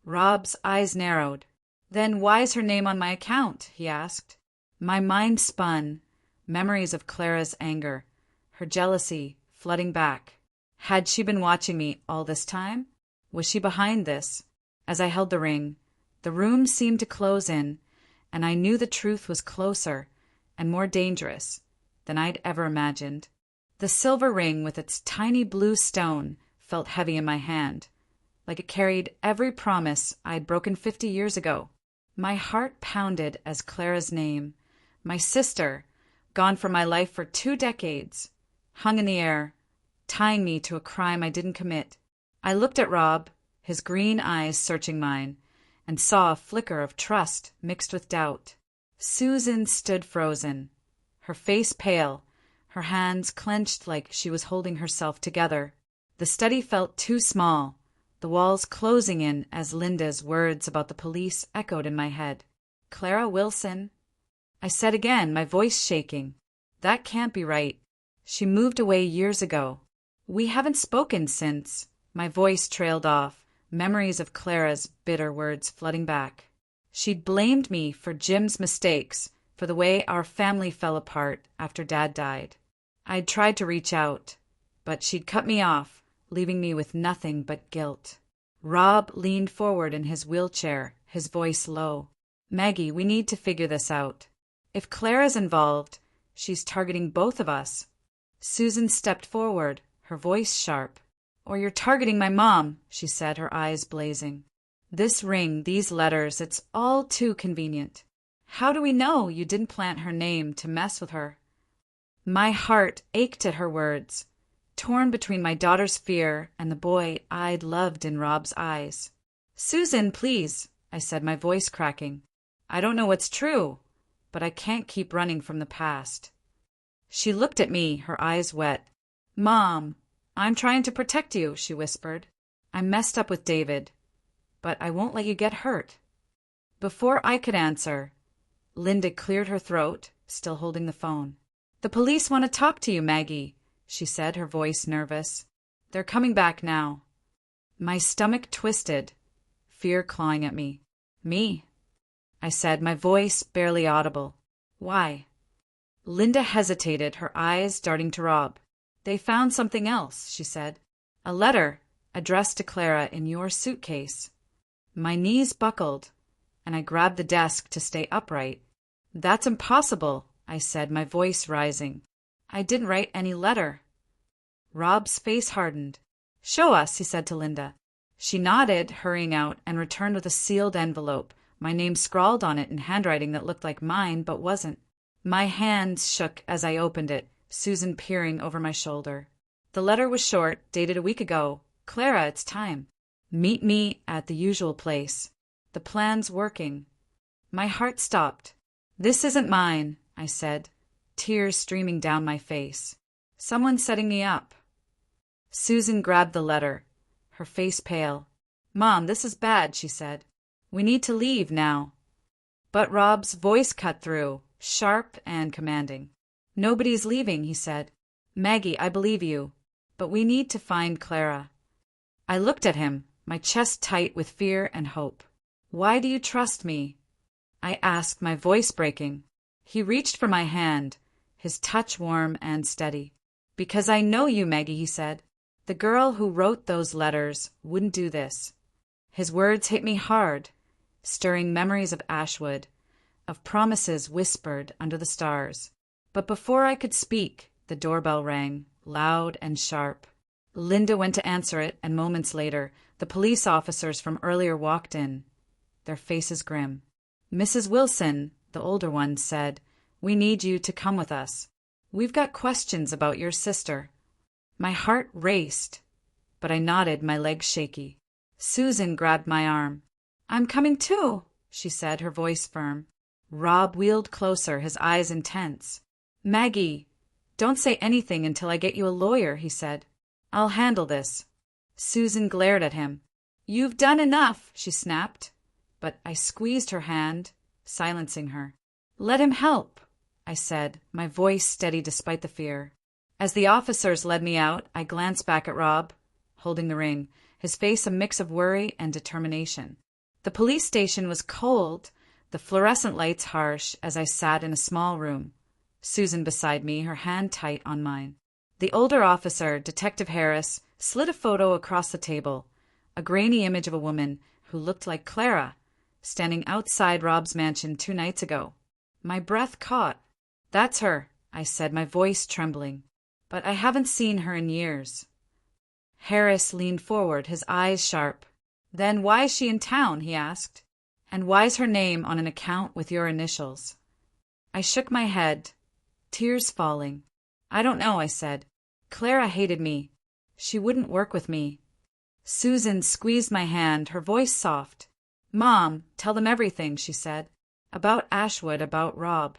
A: Rob's eyes narrowed. "Then why's her name on my account?" he asked. My mind spun, memories of Clara's anger, her jealousy flooding back. Had she been watching me all this time? Was she behind this? As I held the ring, the room seemed to close in, and I knew the truth was closer and more dangerous, than I'd ever imagined. The silver ring with its tiny blue stone felt heavy in my hand, like it carried every promise I'd broken 50 years ago. My heart pounded as Clara's name, my sister, gone from my life for 2 decades, hung in the air, tying me to a crime I didn't commit. I looked at Rob, his green eyes searching mine, and saw a flicker of trust mixed with doubt. Susan stood frozen, her face pale, her hands clenched like she was holding herself together. The study felt too small, the walls closing in as Linda's words about the police echoed in my head. "Clara Wilson," I said again, my voice shaking. "That can't be right. She moved away years ago. We haven't spoken since." My voice trailed off, memories of Clara's bitter words flooding back. She'd blamed me for Jim's mistakes, for the way our family fell apart after Dad died. I'd tried to reach out, but she'd cut me off, leaving me with nothing but guilt. Rob leaned forward in his wheelchair, his voice low. "Maggie, we need to figure this out. If Clara's involved, she's targeting both of us." Susan stepped forward, her voice sharp. "Or you're targeting my mom," she said, her eyes blazing. "This ring, these letters, it's all too convenient. How do we know you didn't plant her name to mess with her?" My heart ached at her words, torn between my daughter's fear and the boy I'd loved in Rob's eyes. "Susan, please," I said, my voice cracking. "I don't know what's true, but I can't keep running from the past." She looked at me, her eyes wet. "Mom, I'm trying to protect you," she whispered. "I messed up with David, but I won't let you get hurt." Before I could answer, Linda cleared her throat, still holding the phone. "The police want to talk to you, Maggie," she said, her voice nervous. "They're coming back now." My stomach twisted, fear clawing at me. "Me?" I said, my voice barely audible. "Why?" Linda hesitated, her eyes darting to Rob. "They found something else," she said. "A letter addressed to Clara in your suitcase." My knees buckled, and I grabbed the desk to stay upright. "That's impossible," I said, my voice rising. "I didn't write any letter." Rob's face hardened. "Show us," he said to Linda. She nodded, hurrying out, and returned with a sealed envelope, my name scrawled on it in handwriting that looked like mine but wasn't. My hands shook as I opened it, Susan peering over my shoulder. The letter was short, dated a week ago. "Clara, it's time. Meet me at the usual place. The plan's working." My heart stopped. "This isn't mine," I said, tears streaming down my face. "Someone's setting me up." Susan grabbed the letter, her face pale. "Mom, this is bad," she said. "We need to leave now." But Rob's voice cut through, sharp and commanding. "Nobody's leaving," he said. "Maggie, I believe you, but we need to find Clara." I looked at him, my chest tight with fear and hope. "Why do you trust me?" I asked, my voice breaking. He reached for my hand, his touch warm and steady. "Because I know you, Maggie," he said. "The girl who wrote those letters wouldn't do this." His words hit me hard, stirring memories of Ashwood, of promises whispered under the stars. But before I could speak, the doorbell rang, loud and sharp. Linda went to answer it, and moments later, the police officers from earlier walked in, their faces grim. "Mrs. Wilson," the older one said, "we need you to come with us. We've got questions about your sister." My heart raced, but I nodded, my legs shaky. Susan grabbed my arm. "I'm coming too," she said, her voice firm. Rob wheeled closer, his eyes intense. "Maggie, don't say anything until I get you a lawyer," he said. "I'll handle this." Susan glared at him. "You've done enough," she snapped, but I squeezed her hand, silencing her. "Let him help," I said, my voice steady despite the fear. As the officers led me out, I glanced back at Rob, holding the ring, his face a mix of worry and determination. The police station was cold, the fluorescent lights harsh, as I sat in a small room, Susan beside me, her hand tight on mine. The older officer, Detective Harris, slid a photo across the table, a grainy image of a woman who looked like Clara, standing outside Rob's mansion 2 nights ago. My breath caught. "That's her," I said, my voice trembling. But I haven't seen her in years. Harris leaned forward, his eyes sharp. Then why is she in town? He asked. And why's her name on an account with your initials? I shook my head, tears falling. I don't know, I said. Clara hated me. She wouldn't work with me. Susan squeezed my hand, her voice soft. Mom, tell them everything, she said. About Ashwood, about Rob.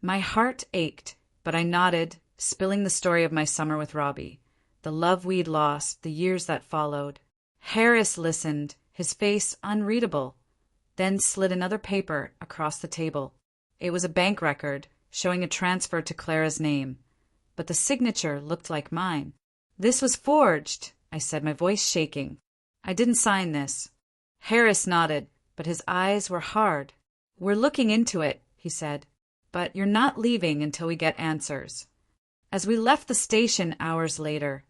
A: My heart ached, but I nodded, spilling the story of my summer with Robbie, the love we'd lost, the years that followed. Harris listened, his face unreadable, then slid another paper across the table. It was a bank record, showing a transfer to Clara's name, but the signature looked like mine. This was forged, I said, my voice shaking. I didn't sign this. Harris nodded, but his eyes were hard. We're looking into it, he said, but you're not leaving until we get answers. As we left the station hours later,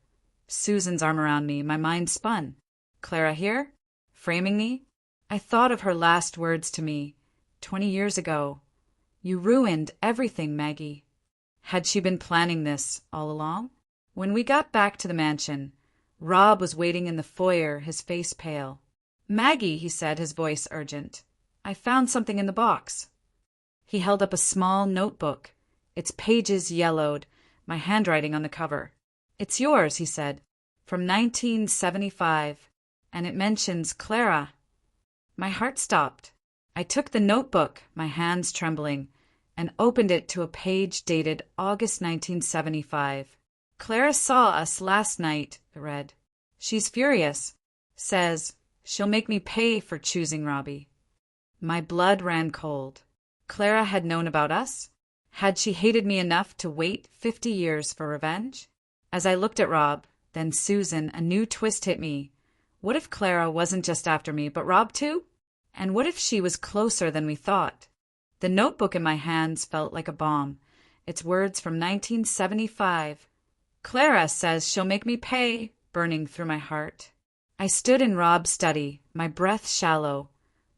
A: Susan's arm around me, my mind spun. Clara here? Framing me? I thought of her last words to me, 20 years ago. You ruined everything, Maggie. Had she been planning this all along? When we got back to the mansion, Rob was waiting in the foyer, his face pale. Maggie, he said, his voice urgent. I found something in the box. He held up a small notebook, its pages yellowed, my handwriting on the cover. It's yours, he said, from 1975, and it mentions Clara. My heart stopped. I took the notebook, my hands trembling, and opened it to a page dated August 1975. Clara saw us last night, it read. She's furious. Says, she'll make me pay for choosing Robbie. My blood ran cold. Clara had known about us? Had she hated me enough to wait 50 years for revenge? As I looked at Rob, then Susan, a new twist hit me. What if Clara wasn't just after me, but Rob too? And what if she was closer than we thought? The notebook in my hands felt like a bomb. Its words from 1975. Clara says she'll make me pay, burning through my heart. I stood in Rob's study, my breath shallow,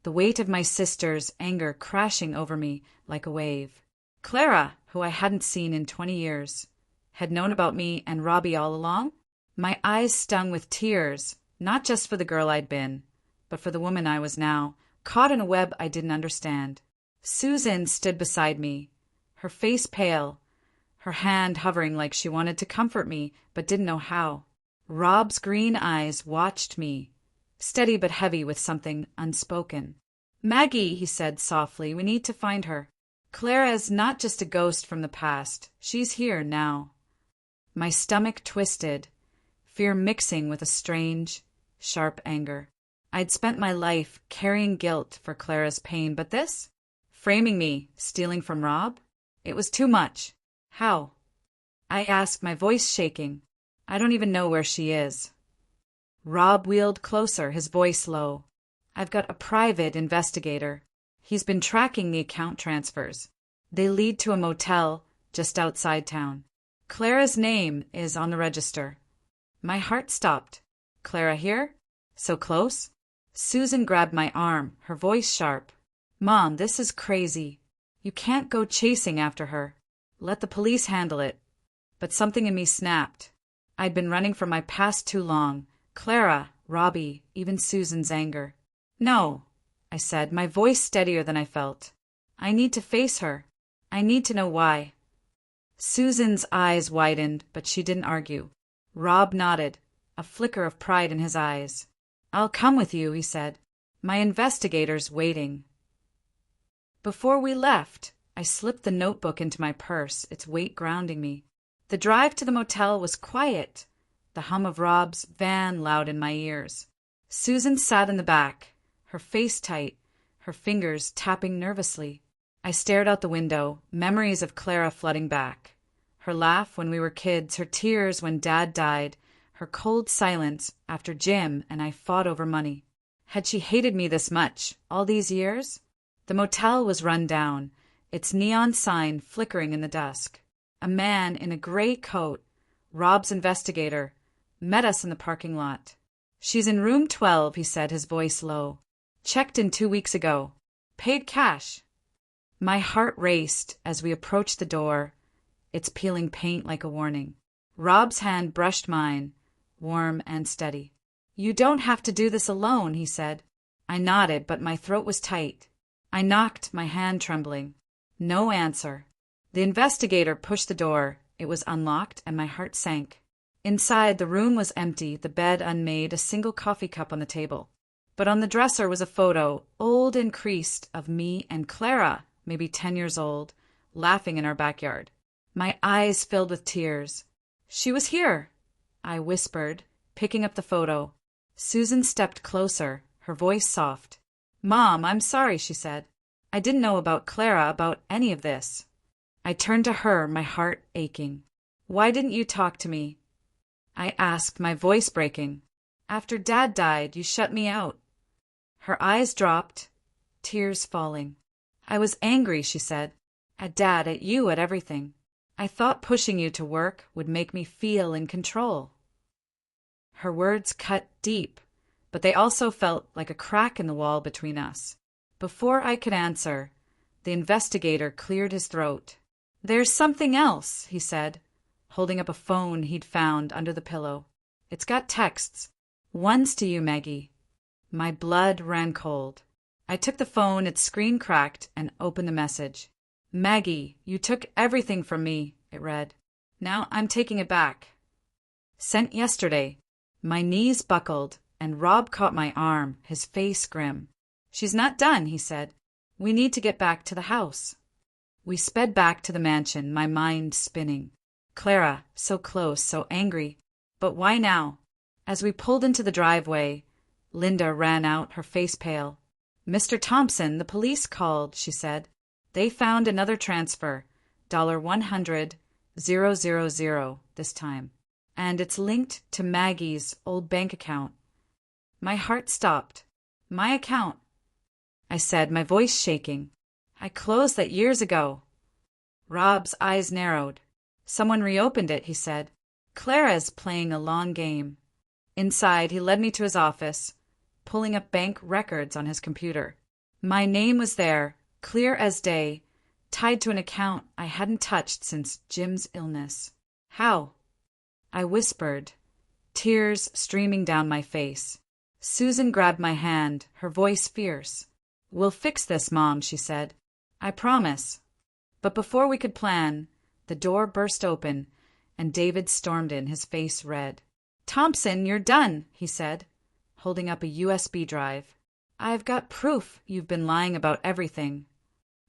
A: the weight of my sister's anger crashing over me like a wave. Clara, who I hadn't seen in 20 years, had known about me and Robbie all along? My eyes stung with tears, not just for the girl I'd been, but for the woman I was now, caught in a web I didn't understand. Susan stood beside me, her face pale, her hand hovering like she wanted to comfort me but didn't know how. Rob's green eyes watched me, steady but heavy with something unspoken. Maggie, he said softly, we need to find her. Clara's not just a ghost from the past. She's here now. My stomach twisted, fear mixing with a strange, sharp anger. I'd spent my life carrying guilt for Clara's pain, but this? Framing me, stealing from Rob? It was too much. How? I asked, my voice shaking. I don't even know where she is. Rob wheeled closer, his voice low. I've got a private investigator. He's been tracking the account transfers. They lead to a motel just outside town. Clara's name is on the register. My heart stopped. Clara here? So close? Susan grabbed my arm, her voice sharp. Mom, this is crazy. You can't go chasing after her. Let the police handle it. But something in me snapped. I'd been running from my past too long. Clara, Robbie, even Susan's anger. No, I said, my voice steadier than I felt. I need to face her. I need to know why. Susan's eyes widened, but she didn't argue. Rob nodded, a flicker of pride in his eyes. I'll come with you, he said. My investigator's waiting. Before we left, I slipped the notebook into my purse, its weight grounding me. The drive to the motel was quiet, the hum of Rob's van loud in my ears. Susan sat in the back, her face tight, her fingers tapping nervously. I stared out the window, memories of Clara flooding back. Her laugh when we were kids, her tears when Dad died, her cold silence after Jim and I fought over money. Had she hated me this much, all these years? The motel was run down, its neon sign flickering in the dusk. A man in a gray coat, Rob's investigator, met us in the parking lot. She's in room 12, he said, his voice low. Checked in 2 weeks ago. Paid cash. My heart raced as we approached the door, its peeling paint like a warning. Rob's hand brushed mine, warm and steady. "You don't have to do this alone," he said. I nodded, but my throat was tight. I knocked, my hand trembling. No answer. The investigator pushed the door. It was unlocked, and my heart sank. Inside, the room was empty, the bed unmade, a single coffee cup on the table. But on the dresser was a photo, old and creased, of me and Clara, maybe 10 years old, laughing in our backyard. My eyes filled with tears. "She was here," I whispered, picking up the photo. Susan stepped closer, her voice soft. "Mom, I'm sorry," she said. "I didn't know about Clara, about any of this." I turned to her, my heart aching. "Why didn't you talk to me?" I asked, my voice breaking. "After Dad died, you shut me out." Her eyes dropped, tears falling. "I was angry," she said. "At Dad, at you, at everything. I thought pushing you to work would make me feel in control." Her words cut deep, but they also felt like a crack in the wall between us. Before I could answer, the investigator cleared his throat. "There's something else," he said, holding up a phone he'd found under the pillow. "It's got texts. One's to you, Maggie." My blood ran cold. I took the phone, its screen cracked, and opened the message. "Maggie, you took everything from me," it read. "Now I'm taking it back. Sent yesterday." My knees buckled, and Rob caught my arm, his face grim. "She's not done," he said. "We need to get back to the house." We sped back to the mansion, my mind spinning. Clara, so close, so angry. But why now? As we pulled into the driveway, Linda ran out, her face pale. "Mr. Thompson, the police called," she said. "They found another transfer, $100,000 this time. And it's linked to Maggie's old bank account." My heart stopped. "My account," I said, my voice shaking. "I closed that years ago." Rob's eyes narrowed. "Someone reopened it," he said. "Clara's playing a long game." Inside, he led me to his office, pulling up bank records on his computer. My name was there, clear as day, tied to an account I hadn't touched since Jim's illness. "How?" I whispered, tears streaming down my face. Susan grabbed my hand, her voice fierce. "We'll fix this, Mom," she said. "I promise." But before we could plan, the door burst open, and David stormed in, his face red. "Thompson, you're done," he said, holding up a USB drive. "I've got proof you've been lying about everything."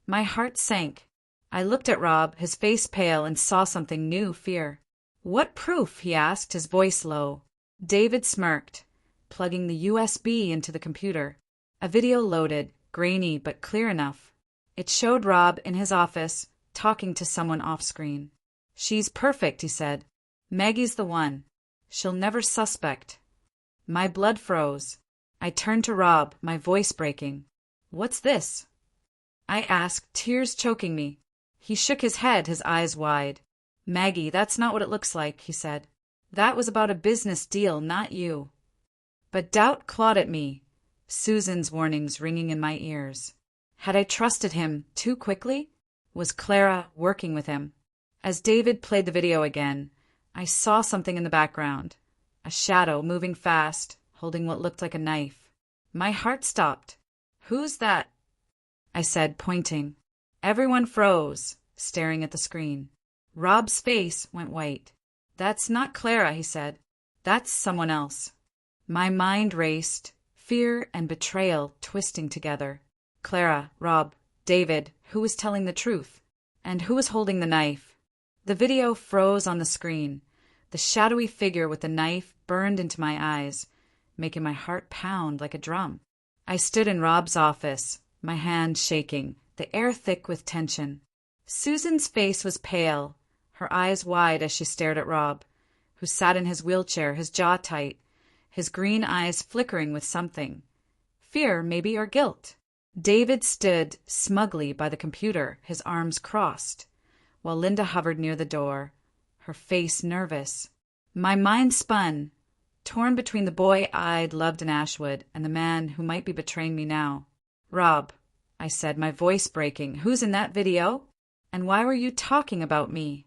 A: My heart sank. I looked at Rob, his face pale, and saw something new, fear. "What proof?" he asked, his voice low. David smirked, plugging the USB into the computer. A video loaded, grainy but clear enough. It showed Rob in his office, talking to someone off-screen. "She's perfect," he said. "Maggie's the one. She'll never suspect." My blood froze. I turned to Rob, my voice breaking. "What's this?" I asked, tears choking me. He shook his head, his eyes wide. "Maggie, that's not what it looks like," he said. "That was about a business deal, not you." But doubt clawed at me, Susan's warnings ringing in my ears. Had I trusted him too quickly? Was Clara working with him? As David played the video again, I saw something in the background. A shadow moving fast, holding what looked like a knife. My heart stopped. "Who's that?" I said, pointing. Everyone froze, staring at the screen. Rob's face went white. "That's not Clara," he said. "That's someone else." My mind raced, fear and betrayal twisting together. Clara, Rob, David, who was telling the truth? And who was holding the knife? The video froze on the screen. The shadowy figure with the knife burned into my eyes, making my heart pound like a drum. I stood in Rob's office, my hand shaking, the air thick with tension. Susan's face was pale, her eyes wide as she stared at Rob, who sat in his wheelchair, his jaw tight, his green eyes flickering with something. Fear, maybe, or guilt. David stood smugly by the computer, his arms crossed, while Linda hovered near the door, her face nervous. My mind spun, torn between the boy I'd loved in Ashwood and the man who might be betraying me now. "Rob," I said, my voice breaking, "who's in that video? And why were you talking about me?"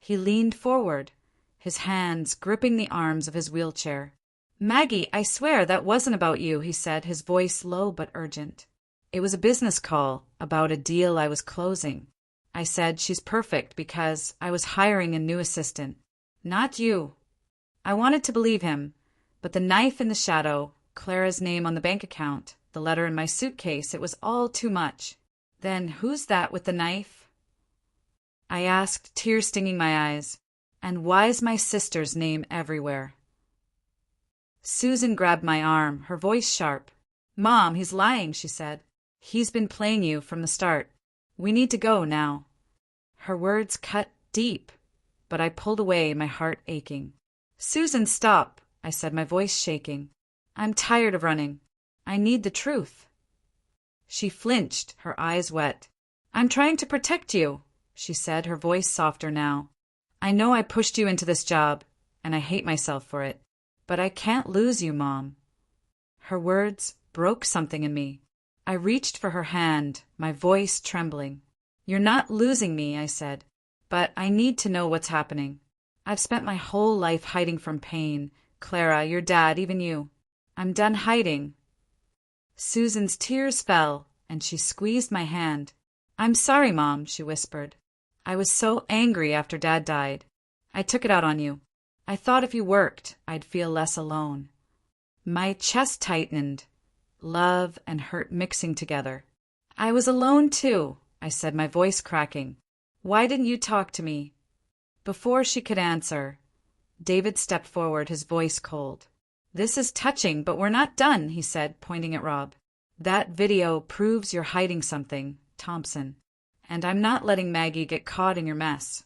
A: He leaned forward, his hands gripping the arms of his wheelchair. "Maggie, I swear that wasn't about you," he said, his voice low but urgent. "It was a business call about a deal I was closing. I said she's perfect because I was hiring a new assistant. Not you." I wanted to believe him, but the knife in the shadow, Clara's name on the bank account, the letter in my suitcase, it was all too much. "Then who's that with the knife?" I asked, tears stinging my eyes. "And why's my sister's name everywhere?" Susan grabbed my arm, her voice sharp. "Mom, he's lying," she said. "He's been playing you from the start. We need to go now." Her words cut deep, but I pulled away, my heart aching. "Susan, stop," I said, my voice shaking. "I'm tired of running. I need the truth." She flinched, her eyes wet. "I'm trying to protect you," she said, her voice softer now. "I know I pushed you into this job, and I hate myself for it. But I can't lose you, Mom." Her words broke something in me. I reached for her hand, my voice trembling. "You're not losing me," I said, "but I need to know what's happening. I've spent my whole life hiding from pain, Clara, your dad, even you. I'm done hiding." Susan's tears fell, and she squeezed my hand. "I'm sorry, Mom," she whispered. "I was so angry after Dad died. I took it out on you. I thought if you worked, I'd feel less alone." My chest tightened, love and hurt mixing together. "I was alone too," I said, my voice cracking. "Why didn't you talk to me?" Before she could answer, David stepped forward, his voice cold. "This is touching, but we're not done," he said, pointing at Rob. "That video proves you're hiding something, Thompson, and I'm not letting Maggie get caught in your mess."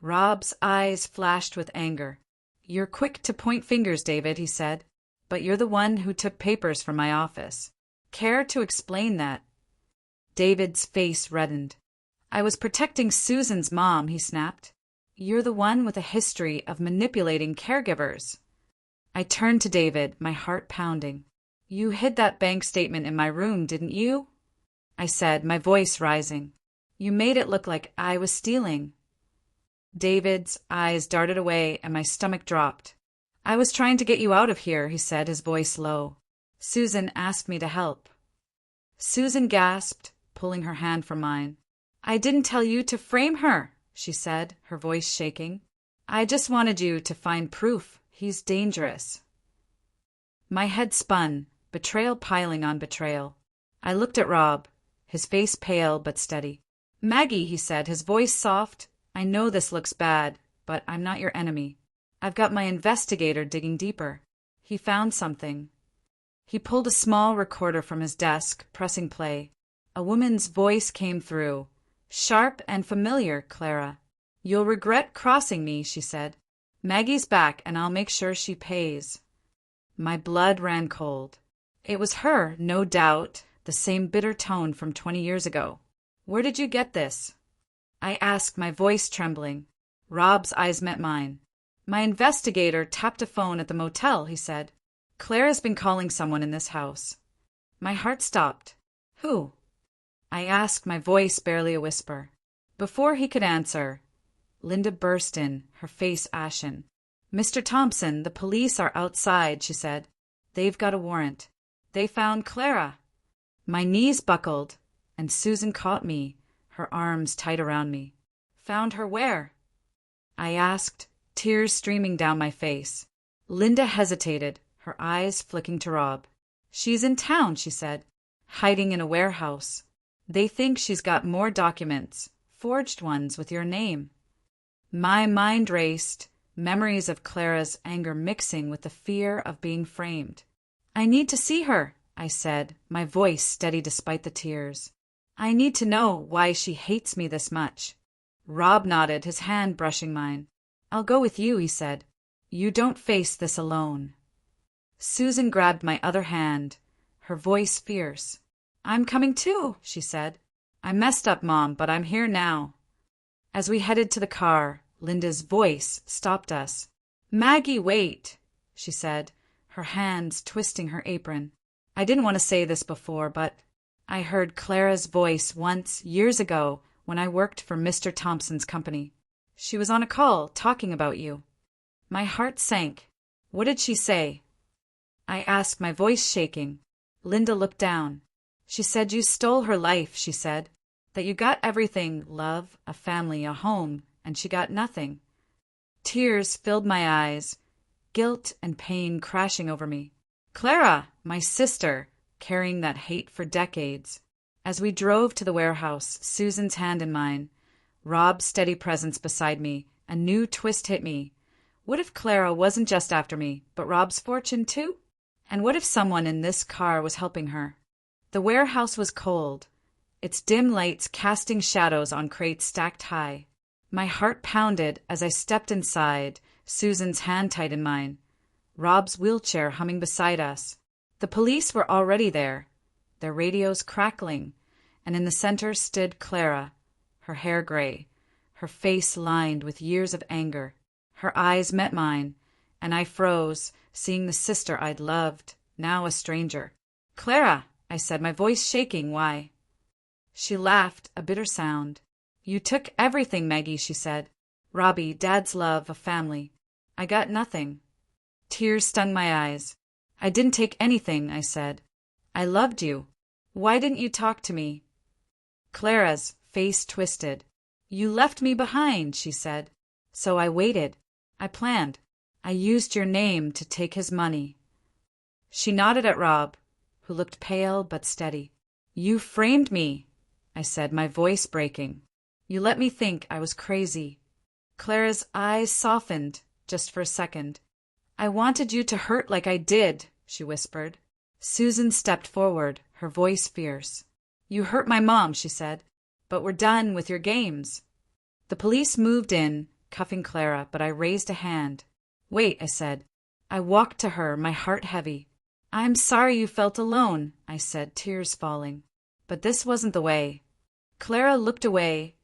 A: Rob's eyes flashed with anger. "You're quick to point fingers, David," he said, "but you're the one who took papers from my office. Care to explain that?" David's face reddened. "I was protecting Susan's mom," he snapped. "You're the one with a history of manipulating caregivers." I turned to David, my heart pounding. "You hid that bank statement in my room, didn't you?" I said, my voice rising. "You made it look like I was stealing." David's eyes darted away and my stomach dropped. "I was trying to get you out of here," he said, his voice low. "Susan asked me to help." Susan gasped, pulling her hand from mine. "I didn't tell you to frame her," she said, her voice shaking. "I just wanted you to find proof. He's dangerous." My head spun, betrayal piling on betrayal. I looked at Rob, his face pale but steady. "Maggie," he said, his voice soft, "I know this looks bad, but I'm not your enemy. I've got my investigator digging deeper. He found something." He pulled a small recorder from his desk, pressing play. A woman's voice came through. "Sharp and familiar, Clara. You'll regret crossing me," she said. "Maggie's back, and I'll make sure she pays." My blood ran cold. It was her, no doubt, the same bitter tone from 20 years ago. "Where did you get this?" I asked, my voice trembling. Rob's eyes met mine. "My investigator tapped a phone at the motel," he said. "Clara's been calling someone in this house." My heart stopped. "Who?" I asked, my voice barely a whisper. Before he could answer, Linda burst in, her face ashen. "Mr. Thompson, the police are outside," she said. "They've got a warrant. They found Clara." My knees buckled, and Susan caught me, her arms tight around me. "Found her where?" I asked, tears streaming down my face. Linda hesitated, her eyes flicking to Rob. "She's in town," she said, "hiding in a warehouse. They think she's got more documents, forged ones with your name." My mind raced, memories of Clara's anger mixing with the fear of being framed. "I need to see her," I said, my voice steady despite the tears. "I need to know why she hates me this much." Rob nodded, his hand brushing mine. "I'll go with you," he said. "You don't face this alone." Susan grabbed my other hand, her voice fierce. "I'm coming too," she said. "I messed up, Mom, but I'm here now." As we headed to the car, Linda's voice stopped us. "Maggie, wait," she said, her hands twisting her apron. I didn't want to say this before, but I heard Clara's voice once, years ago, when I worked for Mr. Thompson's company. She was on a call, talking about you. My heart sank. What did she say? I asked, my voice shaking. Linda looked down. She said you stole her life, she said. That you got everything, love, a family, a home, and she got nothing. Tears filled my eyes, guilt and pain crashing over me. Clara, my sister, carrying that hate for decades. As we drove to the warehouse, Susan's hand in mine, Rob's steady presence beside me, a new twist hit me. What if Clara wasn't just after me, but Rob's fortune too? And what if someone in this car was helping her? The warehouse was cold, its dim lights casting shadows on crates stacked high. My heart pounded as I stepped inside, Susan's hand tight in mine, Rob's wheelchair humming beside us. The police were already there, their radios crackling, and in the center stood Clara, her hair gray, her face lined with years of anger. Her eyes met mine, and I froze, seeing the sister I'd loved, now a stranger. Clara, I said, my voice shaking. Why? She laughed, a bitter sound. You took everything, Maggie, she said. Robbie, Dad's love, a family. I got nothing. Tears stung my eyes. I didn't take anything, I said. I loved you. Why didn't you talk to me? Clara's face twisted. You left me behind, she said. So I waited. I planned. I used your name to take his money. She nodded at Rob, who looked pale but steady. You framed me, I said, my voice breaking. You let me think I was crazy. Clara's eyes softened, just for a second. I wanted you to hurt like I did, she whispered. Susan stepped forward, her voice fierce. You hurt my mom, she said, but we're done with your games. The police moved in, cuffing Clara, but I raised a hand. Wait, I said. I walked to her, my heart heavy. I'm sorry you felt alone, I said, tears falling. But this wasn't the way. Clara looked away,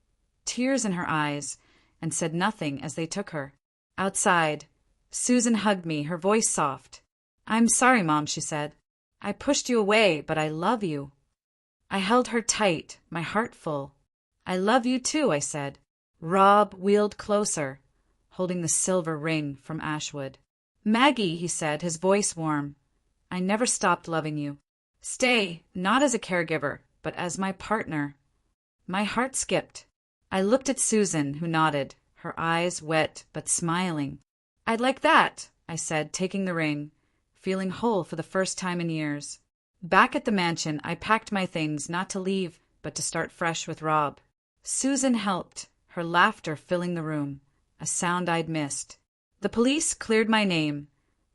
A: tears in her eyes, and said nothing as they took her. Outside, Susan hugged me, her voice soft. I'm sorry, Mom, she said. I pushed you away, but I love you. I held her tight, my heart full. I love you too, I said. Rob wheeled closer, holding the silver ring from Ashwood. Maggie, he said, his voice warm. I never stopped loving you. Stay, not as a caregiver, but as my partner. My heart skipped. I looked at Susan, who nodded, her eyes wet but smiling. I'd like that, I said, taking the ring, feeling whole for the first time in years. Back at the mansion, I packed my things, not to leave, but to start fresh with Rob. Susan helped, her laughter filling the room, a sound I'd missed. The police cleared my name.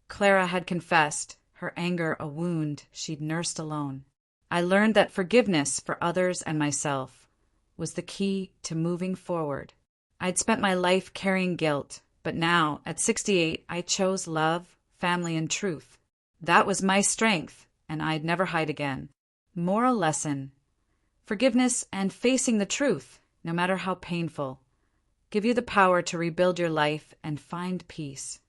A: Clara had confessed, her anger a wound she'd nursed alone. I learned that forgiveness for others and myself was the key to moving forward. I'd spent my life carrying guilt, but now, at 68, I chose love, family, and truth. That was my strength, and I'd never hide again. Moral lesson: forgiveness and facing the truth, no matter how painful, give you the power to rebuild your life and find peace.